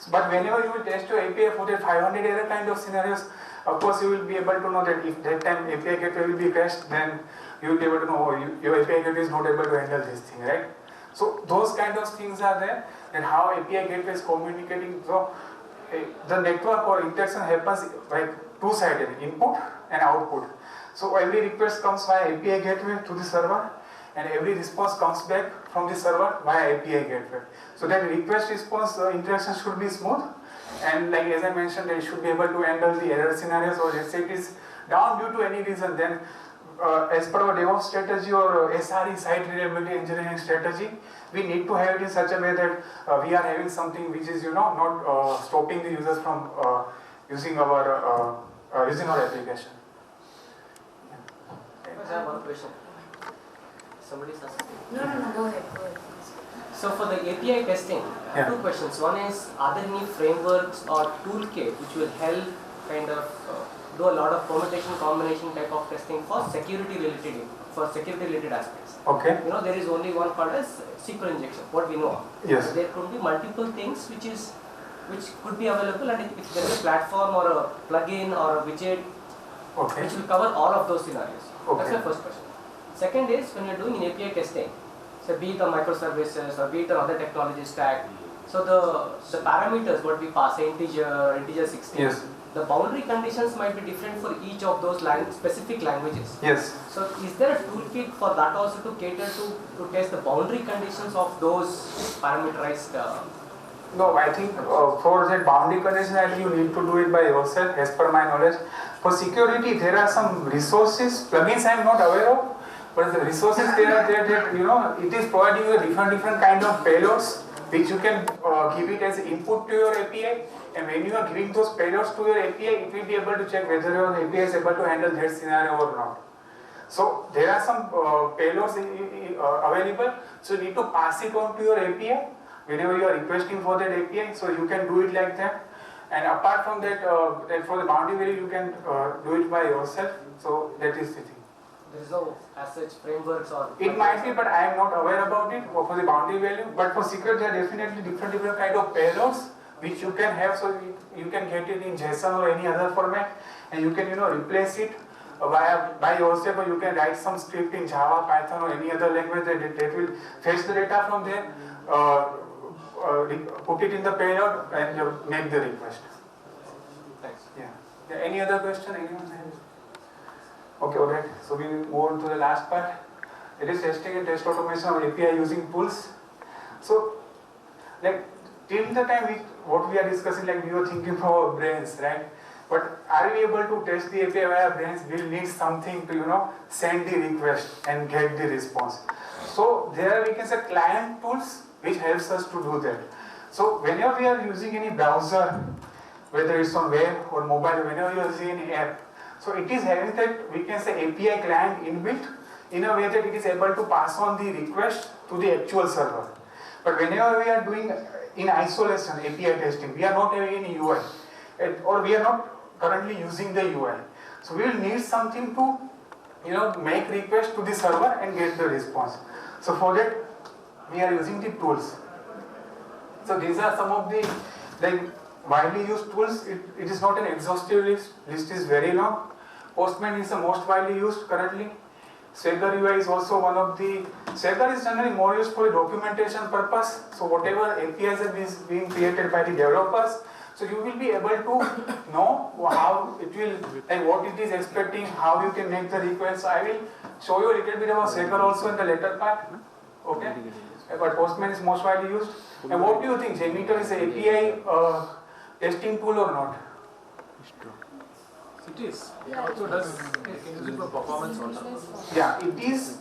But whenever you will test your API for the 500 error kind of scenarios, of course you will be able to know that if that time API gateway will be crashed, then you will be able to know your API gateway is not able to handle this thing, right? So those kind of things are there, and how API gateway is communicating. So the network or interaction happens like two-sided, input and output. So every request comes via API gateway to the server, and every response comes back from the server via API gateway. So that request response interaction should be smooth, and like as I mentioned, it should be able to handle the error scenarios, or let's say it is down due to any reason, then as per our DevOps strategy or SRE, site reliability engineering strategy, we need to have it in such a way that we are having something which is not stopping the users from using our application. I have one question. Somebody's asking. No, go ahead. So for the API testing, Yeah. two questions. One is, are there any frameworks or toolkit which will help kind of do a lot of permutation combination type of testing for security related aspects? Okay. There is only one called as SQL injection, what we know of. Yes. So there could be multiple things which could be available, and if there is a platform or a plugin or a widget which will cover all of those scenarios. That's the first question. Second is, when you're doing an API testing, so be it a microservices or be it another technology stack, so the parameters what we pass, integer 16, Yes. the boundary conditions might be different for each of those specific languages. Yes. So is there a toolkit for that also to cater to test the boundary conditions of those parameterized? No, I think for that boundary condition, I think you need to do it by yourself, as per my knowledge. For security, there are some resources, plugins I am not aware of, but the resources there are there that it is providing you different kind of payloads which you can give it as input to your API, and when you are giving those payloads to your API, it will be able to check whether your API is able to handle that scenario or not. So there are some payloads available, so you need to pass it on to your API whenever you are requesting for that API, so you can do it like that. And apart from that, for the boundary value, you can do it by yourself. So that is the thing. There is no as such frameworks or. It might be, but I am not aware about it for the boundary value. But for security, there are definitely different kind of payloads which you can have. So you can get it in JSON or any other format, and you can replace it by yourself, or you can write some script in Java, Python, or any other language that will fetch the data from there. Put it in the payload and make the request. Thanks. Yeah. Any other question? Anyone has? Okay, alright. So we move on to the last part. It is testing and test automation of API using tools. So, like till the time what we are discussing, like we were thinking from our brains, right? But are we able to test the API via brains? We'll need something to send the request and get the response. So there we can say client tools which helps us to do that. So whenever we are using any browser, whether it's on web or mobile, whenever you are using any app, so it is having that we can say API client inbuilt in a way that it is able to pass on the request to the actual server. But whenever we are doing in isolation API testing, we are not having any UI, or we are not currently using the UI. So we will need something to make request to the server and get the response. So for that we are using the tools. So these are some of the widely used tools. It is not an exhaustive list. List is very long. Postman is the most widely used currently. Swagger UI is also one of the. Swagger is generally more used for documentation purpose. So whatever APIs are being created by the developers, so you will be able to know how it will, what it is expecting, how you can make the request. So I will show you a little bit about Swagger also in the later part. Okay. But Postman is most widely used. And what do you think? JMeter is an API testing tool or not? It is. It also does. It can use it for performance also. Yeah, it is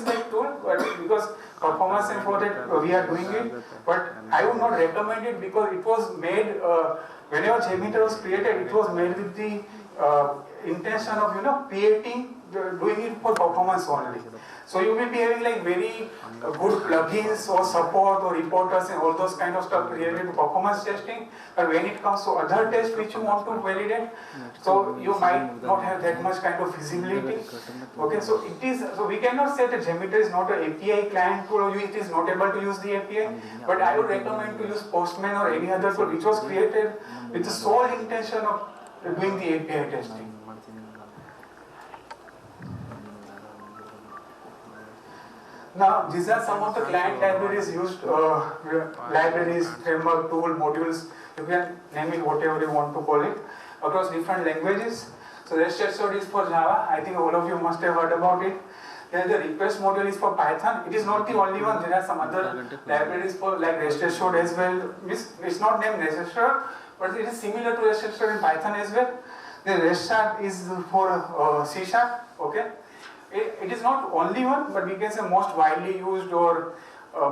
like tool, but because performance and for that we are doing it. But I would not recommend it because it was made whenever JMeter was created, it was made with the intention of creating, doing it for performance only. So you will be having very good plugins or support or reporters and all those kind of stuff related to performance testing. But when it comes to other tests which you want to validate, so you might not have that much kind of visibility. Okay, so it is. So we cannot say that JMeter is not an API client tool, or it is not able to use the API. But I would recommend to use Postman or any other tool which was created with the sole intention of doing the API testing. Now, these are some of the client libraries used, libraries, framework, tool, modules, you can name it whatever you want to call it, across different languages. So rest assured is for Java, I think all of you must have heard about it. Then the request module is for Python. It is not the only one, there are some other libraries for rest assured as well. It's not named rest assured, but it is similar to rest assured in Python as well. The rest is for C#, okay? it is not only one, but we can say most widely used or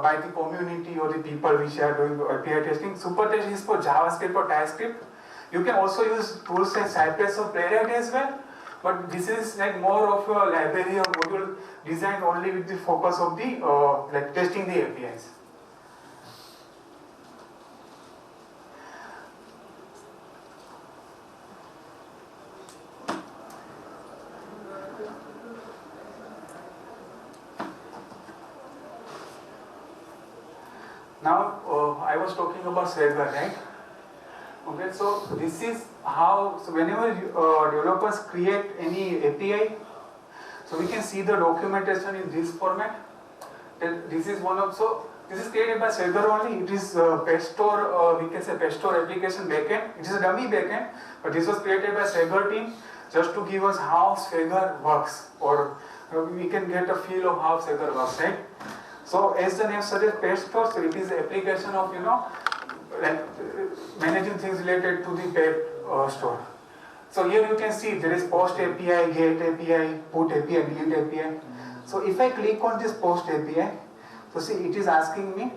by the community or the people which are doing API testing. Supertest is for JavaScript or TypeScript. You can also use tools like Cypress or Playwright as well, but this is like more of a library or module designed only with the focus of the like testing the APIs. Now I was talking about Swagger, right? Okay, so this is how, so whenever developers create any API, so we can see the documentation in this format. This is one of, so this is created by Swagger only. It is pet store, we can say pet store application backend. It is a dummy backend, but this was created by Swagger team just to give us how Swagger works, or we can get a feel of how Swagger works, right? So as the name suggests, pet store, so it is an application of, like managing things related to the pet store. So here you can see there is post API, get API, put API, delete API. So if I click on this post API, so see it is asking me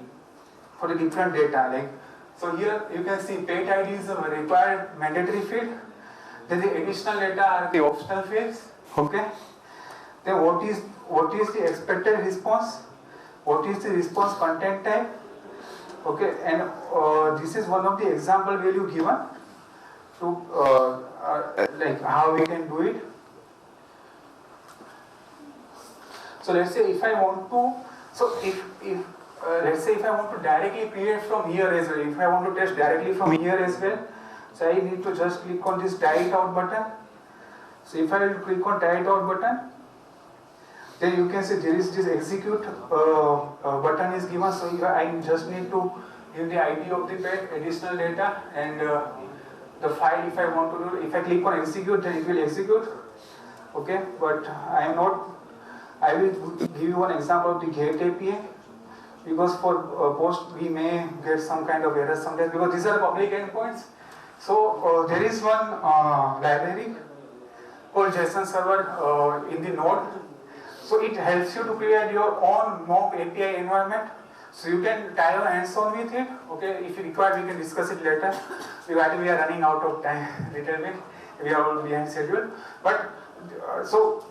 for the different data. Like, so here you can see pet ID is a required mandatory field. Then the additional data are the optional fields. Okay. Then what is the expected response? What is the response content type? Okay, and this is one of the example value given to like how we can do it. So let's say if I want to, so if let's say if I want to directly create from here as well, if I want to test directly from here as well, so I need to just click on this try it out button. So if I will click on try it out button, then you can see there is this execute button is given. So I just need to give the ID of the pet, additional data, and the file if I want to do. If I click on execute, then it will execute. Okay, but I will give you one example of the GoT API, because for post we may get some kind of errors sometimes because these are public endpoints. So there is one library called JSON server in the node. So it helps you to create your own mock API environment. So you can try your hands on with it. Okay, if you require, we can discuss it later. Because I think we are running out of time little bit. We are all behind schedule. But so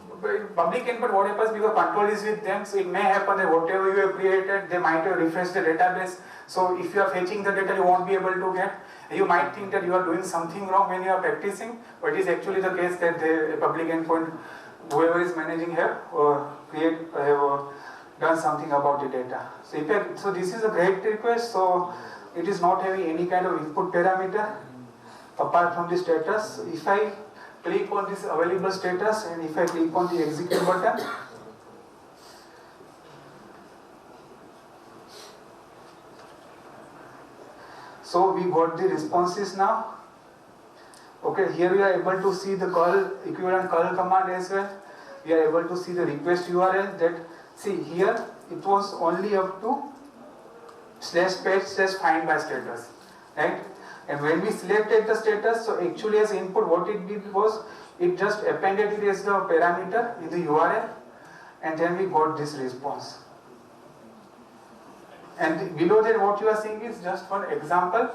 public endpoint, what happens, because control is with them, so it may happen that whatever you have created, they might have refreshed the database. So if you are fetching the data, you won't be able to get. You might think that you are doing something wrong when you are practicing, but it is actually the case that the public endpoint, whoever is managing have done something about the data. So this is a great request. So it is not having any kind of input parameter apart from the status. If I click on this available status and if I click on the execute button, so we got the responses now. Okay, here we are able to see the curl, equivalent curl command as well. We are able to see the request URL that, see here it was only up to /page/find by status, right? And when we selected the status, so actually as input what it did was, it just appended it as the parameter in the URL, and then we got this response. And below that what you are seeing is just one example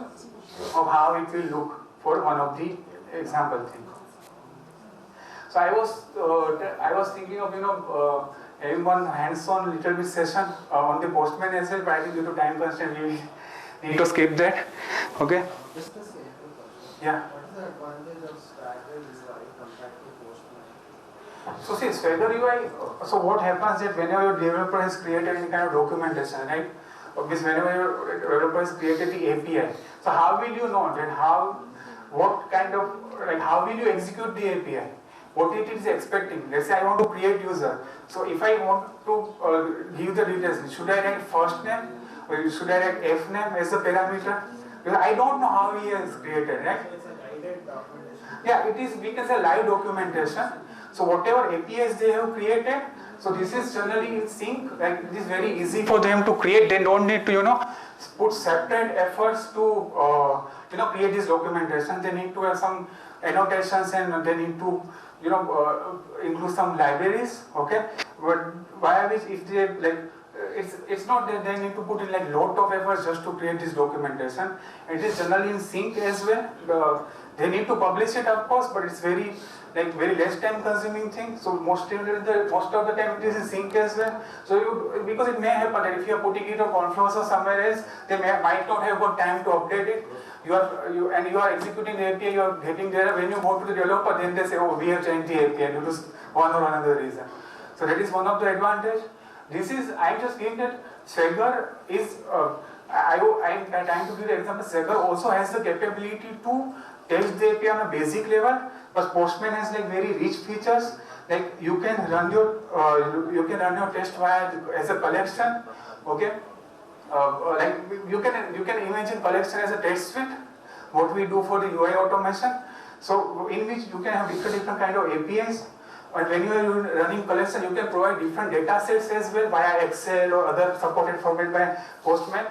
of how it will look for one of the example things. So I was thinking of having one hands-on little bit session on the Postman as well, but I think due to time constraint we need to skip that. Okay. Just a simple question. Yeah. What is the advantage of Swagger UI compared to Postman? So see, Swagger UI, so what happens is whenever your developer has created any kind of documentation, right? Because whenever your developer has created the API, so how will you know that how will you execute the API? What it is expecting? Let's say I want to create user. So if I want to give the details, should I write first name or should I write F name as a parameter? Because I don't know how he has created, right? It's a guided documentation. Yeah, it is, we can say live documentation. So whatever APIs they have created, so this is generally in sync, like it is very easy for them to create. They don't need to, put separate efforts to, create this documentation. They need to have some annotations and they need to include some libraries, okay? But via which if they it's not that they need to put in lot of effort just to create this documentation. It is generally in sync as well. They need to publish it, of course, but it's very less time consuming thing. So most of the time it is in sync as well. So because it may happen that if you are putting it on Confluence or somewhere else, they might not have got time to update it. You are executing the API, you are getting there. When you go to the developer, then they say, oh, we have changed the API due to one or another reason. So that is one of the advantage. I'm just giving that Swagger is, I'm trying to give the example, Swagger also has the capability to test the API on a basic level, but Postman has very rich features. Like you can run your test as a collection, okay? You can imagine collection as a test suite, what we do for the UI automation. So in which you can have different kind of APIs. And when you are running collection, you can provide different data sets as well via Excel or other supported format by Postman.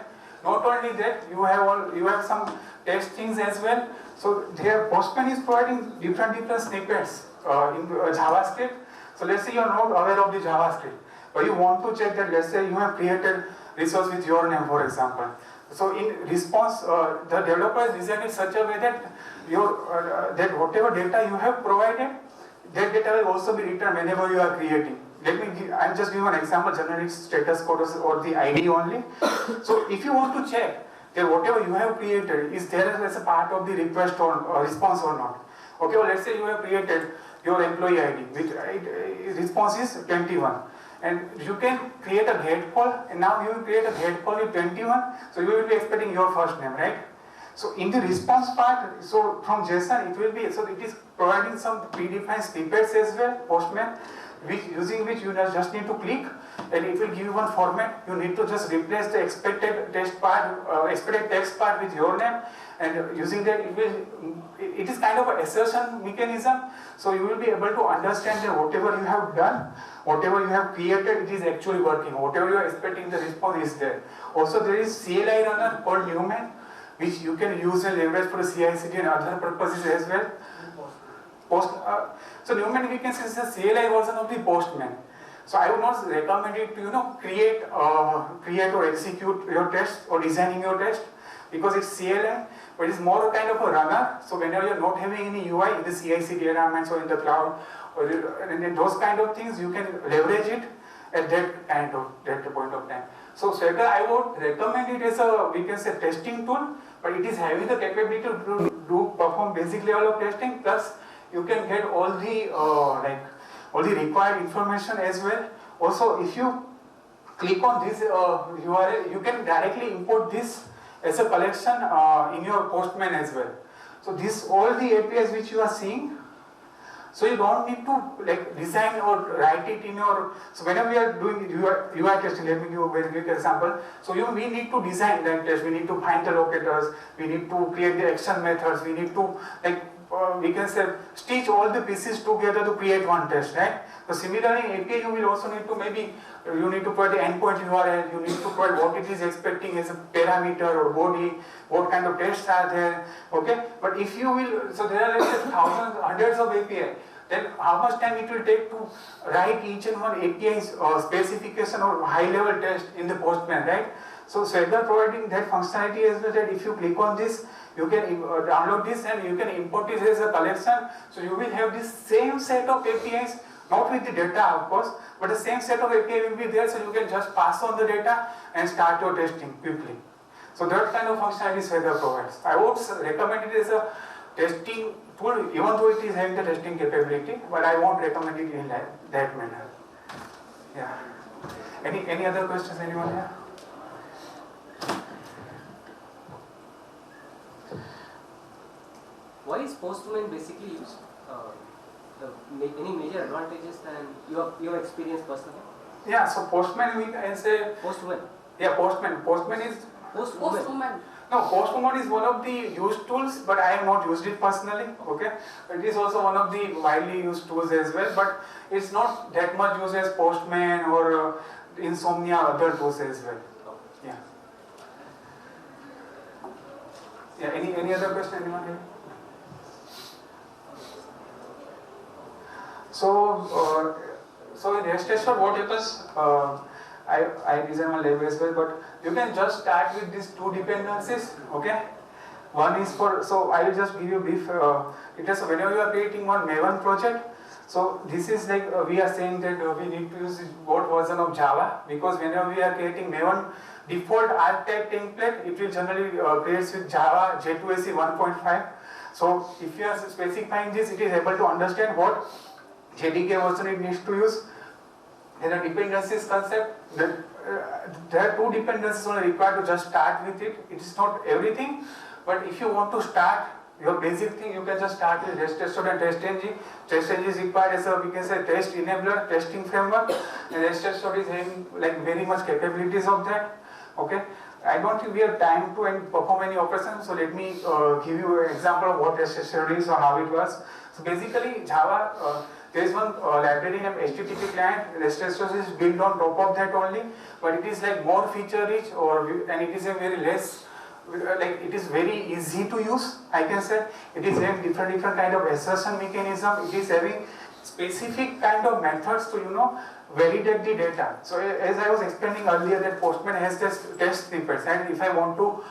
Not only that, you have some test things as well. So here Postman is providing different snippets in JavaScript. So let's say you are not aware of the JavaScript, but you want to check that, let's say you have created resource with your name, for example. So in response, the developer is designed in such a way that that whatever data you have provided, that data will also be returned whenever you are creating. I'm just giving an example, generic status code or the ID only. So if you want to check that whatever you have created is there as a part of the request or response or not. Okay, well, let's say you have created your employee ID, which response is 21. And you can create a GET call, and now you will create a GET call with 21, so you will be expecting your first name, right? So in the response part, so from JSON it is providing some predefined snippets as well, Postman, using which you just need to click, and it will give you one format. You need to just replace the expected text part with your name, and using that it is kind of an assertion mechanism. So you will be able to understand that whatever you have done, whatever you have created, it is actually working. Whatever you are expecting, the response is there. Also there is CLI runner called Newman, which you can use and leverage for CI/CD and other purposes as well. So Newman, we can say, is the CLI version of the Postman. So I would not recommend it to create or execute your test or designing your test, because it's CLI, but it's more a kind of a runner. So whenever you're not having any UI in the CI/CD environments or in the cloud or in those kind of things, you can leverage it at that point of time. So Swagger, I would recommend it as a, we can say, testing tool, but it is having the capability to perform basic level of testing, plus you can get all the required information as well. Also, if you click on this URL, you can directly import this as a collection in your Postman as well. So all the APIs which you are seeing, so you don't need to design or write it in your. So whenever we are doing UI testing, let me give a very quick example. So we need to design that test. We need to find the locators. We need to create the action methods. We need to we can say stitch all the pieces together to create one test, right? So similarly, in API you will also need to you need to provide the endpoint URL. You need to provide what it is expecting as a parameter or body. What kind of tests are there? Okay, but if you will, so there are thousands, hundreds of API. Then how much time it will take to write each and one API's specification or high-level test in the Postman, right? So Swagger providing that functionality as well, that if you click on this, you can download this and you can import it as a collection. So you will have this same set of APIs, not with the data of course, but the same set of API will be there, so you can just pass on the data and start your testing quickly. So that kind of functionality Swagger provides. I would recommend it as a testing tool, even though it is having the testing capability, but I won't recommend it in that manner. Yeah. Any other questions, anyone here? Why is Postman basically used? Any major advantages than you have experienced personally? Yeah, so Postman, we can say. Postman. Yeah, Postman. Postman is. Postwoman. No, Postman is one of the used tools, but I have not used it personally. Okay, it is also one of the widely used tools as well, but it's not that much used as Postman or Insomnia, other tools as well. Yeah. Yeah. Any other question, anyone here? So in REST assured, what happens? I design my lab as well, but you can just start with these two dependencies. Okay. One is for, so I will just give you a brief details. So whenever you are creating one Maven project, so this is like we are saying that we need to use GoT version of Java, because whenever we are creating Maven default archetype template, it will generally creates with Java J2SE 1.5. So if you are specifying this, it is able to understand what JDK version it needs to use. There are dependencies concept. There are two dependencies only required to just start with it. It is not everything. But if you want to start your basic thing, you can just start with REST assured and TestNG. TestNG is required as a, we can say, test enabler, testing framework, and REST assured is having like very much capabilities of that. Okay, I don't think we have time to perform any operations, so let me give you an example of what REST assured is or how it works. So basically, Java, there is one library named HTTP client. REST assured is built on top of that only, but it is like more feature rich, and it is a very less. Like it is very easy to use, I can say. It is having different kind of assertion mechanism. It is having specific kind of methods to validate the data. So as I was explaining earlier, that Postman has this test snippets, and if I want to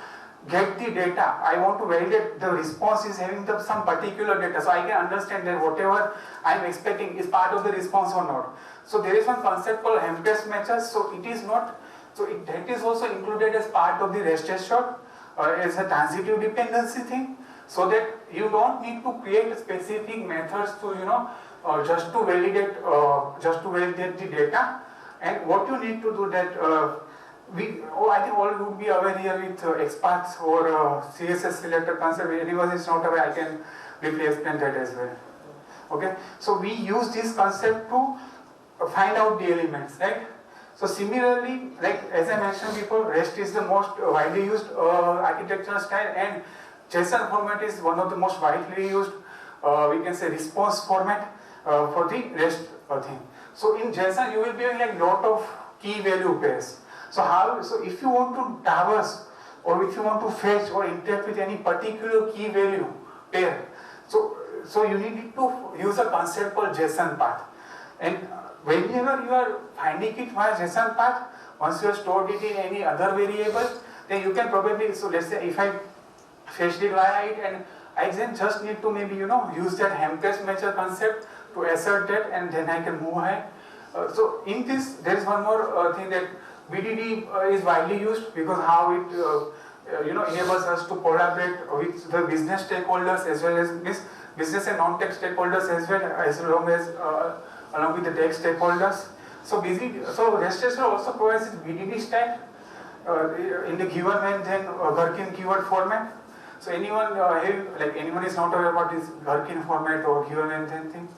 get the data, I want to validate the response is having some particular data, so I can understand that whatever I am expecting is part of the response or not. So there is one concept called hem test matches. So it is not. So that is also included as part of the REST assured. As a transitive dependency thing, so that you don't need to create specific methods to just to validate the data. And what you need to do that I think all would be aware here with experts or CSS selector concept. Anyone is not aware, I can briefly explain that as well. Okay, so we use this concept to find out the elements, right? So similarly, like as I mentioned before, REST is the most widely used architectural style, and JSON format is one of the most widely used, we can say, response format for the REST thing. So in JSON, you will be having like lot of key value pairs. So if you want to traverse, or if you want to fetch or interact with any particular key value pair, so you need to use a concept called JSON path. And whenever you are finding it via JSON path, once you have stored it in any other variable, then you can probably, so let's say if I fetched it via it, and I then just need to maybe use that hem test matcher concept to assert that, and then I can move ahead. So in this, there is one more thing that BDD is widely used, because how it enables us to collaborate with the business stakeholders as well as business and non-tech stakeholders as along with the tech stakeholders. So REST assured also provides BDD stack in the given and then Gherkin keyword format. So anyone anyone is not aware about this Gherkin format or given and then thing?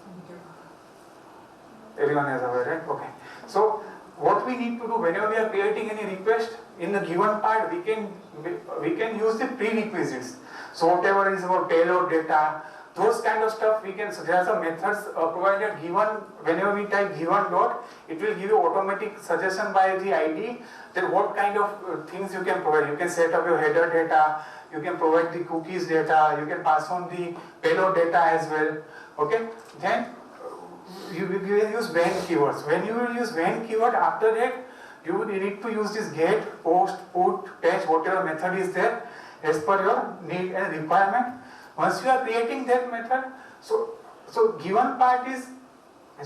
Everyone is aware, right? Okay. So what we need to do whenever we are creating any request in the given part, we can use the prerequisites. So whatever is about payload data, those kind of stuff we can. So there are some methods provided given. Whenever we type given dot, it will give you automatic suggestion by the ID that what kind of things you can provide. You can set up your header data, you can provide the cookies data, you can pass on the payload data as well. Okay, then you will use when keywords. When you will use when keyword, after that you need to use this get, post, put, fetch, whatever method is there as per your need and requirement. Once you are creating that method, so given part is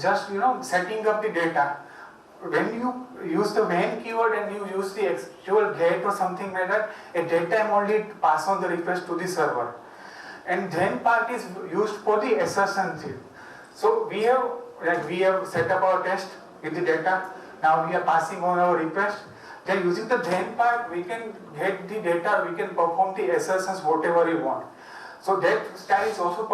just setting up the data. When you use the when keyword and you use the actual get or something like that, at that time only pass on the request to the server. And then part is used for the assertion field. So we have set up our test with the data. Now we are passing on our request. Then using the then part, we can get the data, we can perform the assertions whatever you want. So that style is also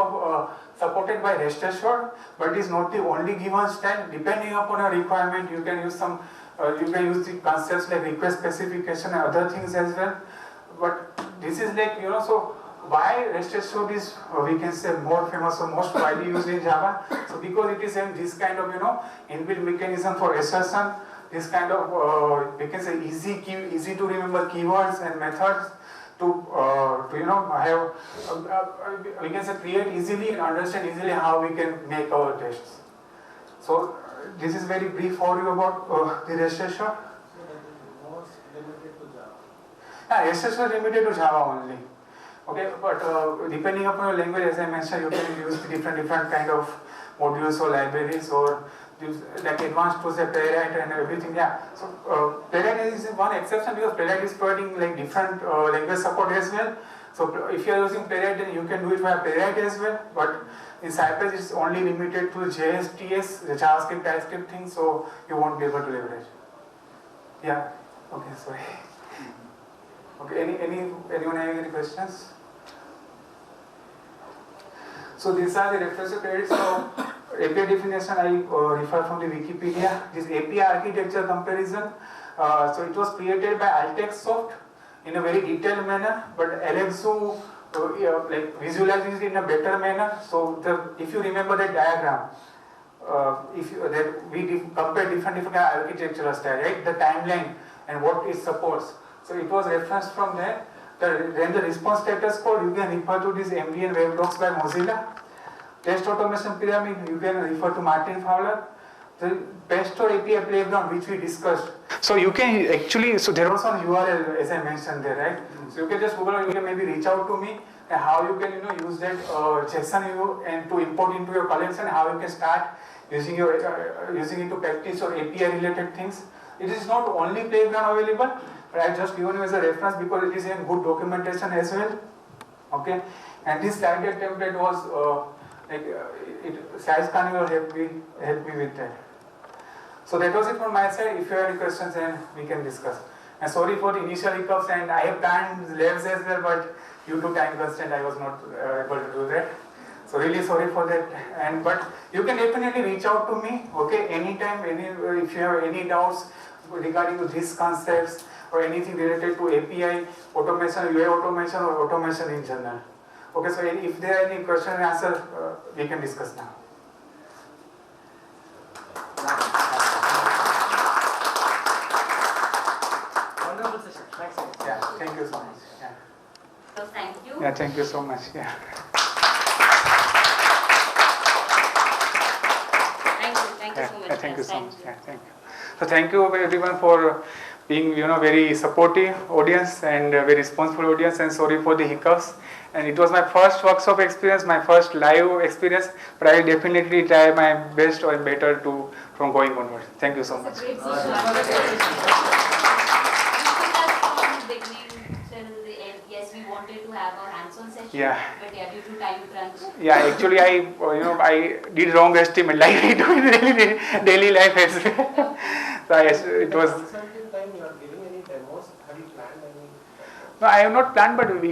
supported by REST assured, but it is not the only given style. Depending upon your requirement, you can use the concepts like request specification and other things as well. But this is like so why REST assured is we can say more famous or most widely used in Java. So because it is in this kind of inbuilt mechanism for assertion, this kind of we can say easy to remember keywords and methods. To have we can say create easily and understand easily how we can make our tests. So this is very brief for you about the registration. Most limited to Java. Yeah, registration limited to Java only. Okay, but depending upon your language, as I mentioned, you can use different kind of modules or libraries or like advanced tools like Playwright and everything. Yeah. So Playwright is one exception because Playwright is providing like different language support as well. So if you are using Playwright, then you can do it via Playwright as well. But in Cypress, it's only limited to JS, TS, the JavaScript, TypeScript thing. So you won't be able to leverage. Yeah. Okay. Sorry. Okay. Anyone have any questions? So these are the reference credits. So API definition I refer from the Wikipedia. This API architecture comparison. So it was created by Altexsoft in a very detailed manner, but Alexu like visualizes it in a better manner. So if you remember that diagram, we compare different architectural style, right? The timeline and what it supports. So it was referenced from there. Then the response status code, you can refer to this MDN web docs by Mozilla. Test automation pyramid, you can refer to Martin Fowler. The Pastor API playground, which we discussed. So you can actually, so there was one URL as I mentioned there, right? So you can just Google or you can maybe reach out to me and how you can use that JSON view and to import into your collection, how you can start using it to practice your API related things. It is not only playground available, but I just given you as a reference because it is in good documentation as well. Okay, and this standard template was Faiz Khan will help me with that. So that was it from my side. If you have any questions, then we can discuss. And sorry for the initial hiccups, and I have planned labs as well, but due to time constraint, I was not able to do that. So really sorry for that. But you can definitely reach out to me. Okay, anytime, if you have any doubts regarding to these concepts or anything related to API automation, UI automation, or automation in general. Okay, so if there are any question and answer, we can discuss now. Wonderful session. Thanks. Yeah, thank you so much. Yeah. So thank you. Yeah, thank you so much. Yeah. Thank you so much. Thank you so much. Yeah, thank you. So thank you everyone for being very supportive audience and very responsible audience, and sorry for the hiccups. And it was my first workshop experience, my first live experience, but I will definitely try my best or better from going onward. Thank you so much. It's a great session. From the beginning till the end, yes, we wanted to have a hands-on session, Yeah. but due to time crunch. Yeah, actually I did wrong estimate like we do in daily life as well. So it was. Consulting time, you are giving any demos? Have you planned any? No, I have not planned, but we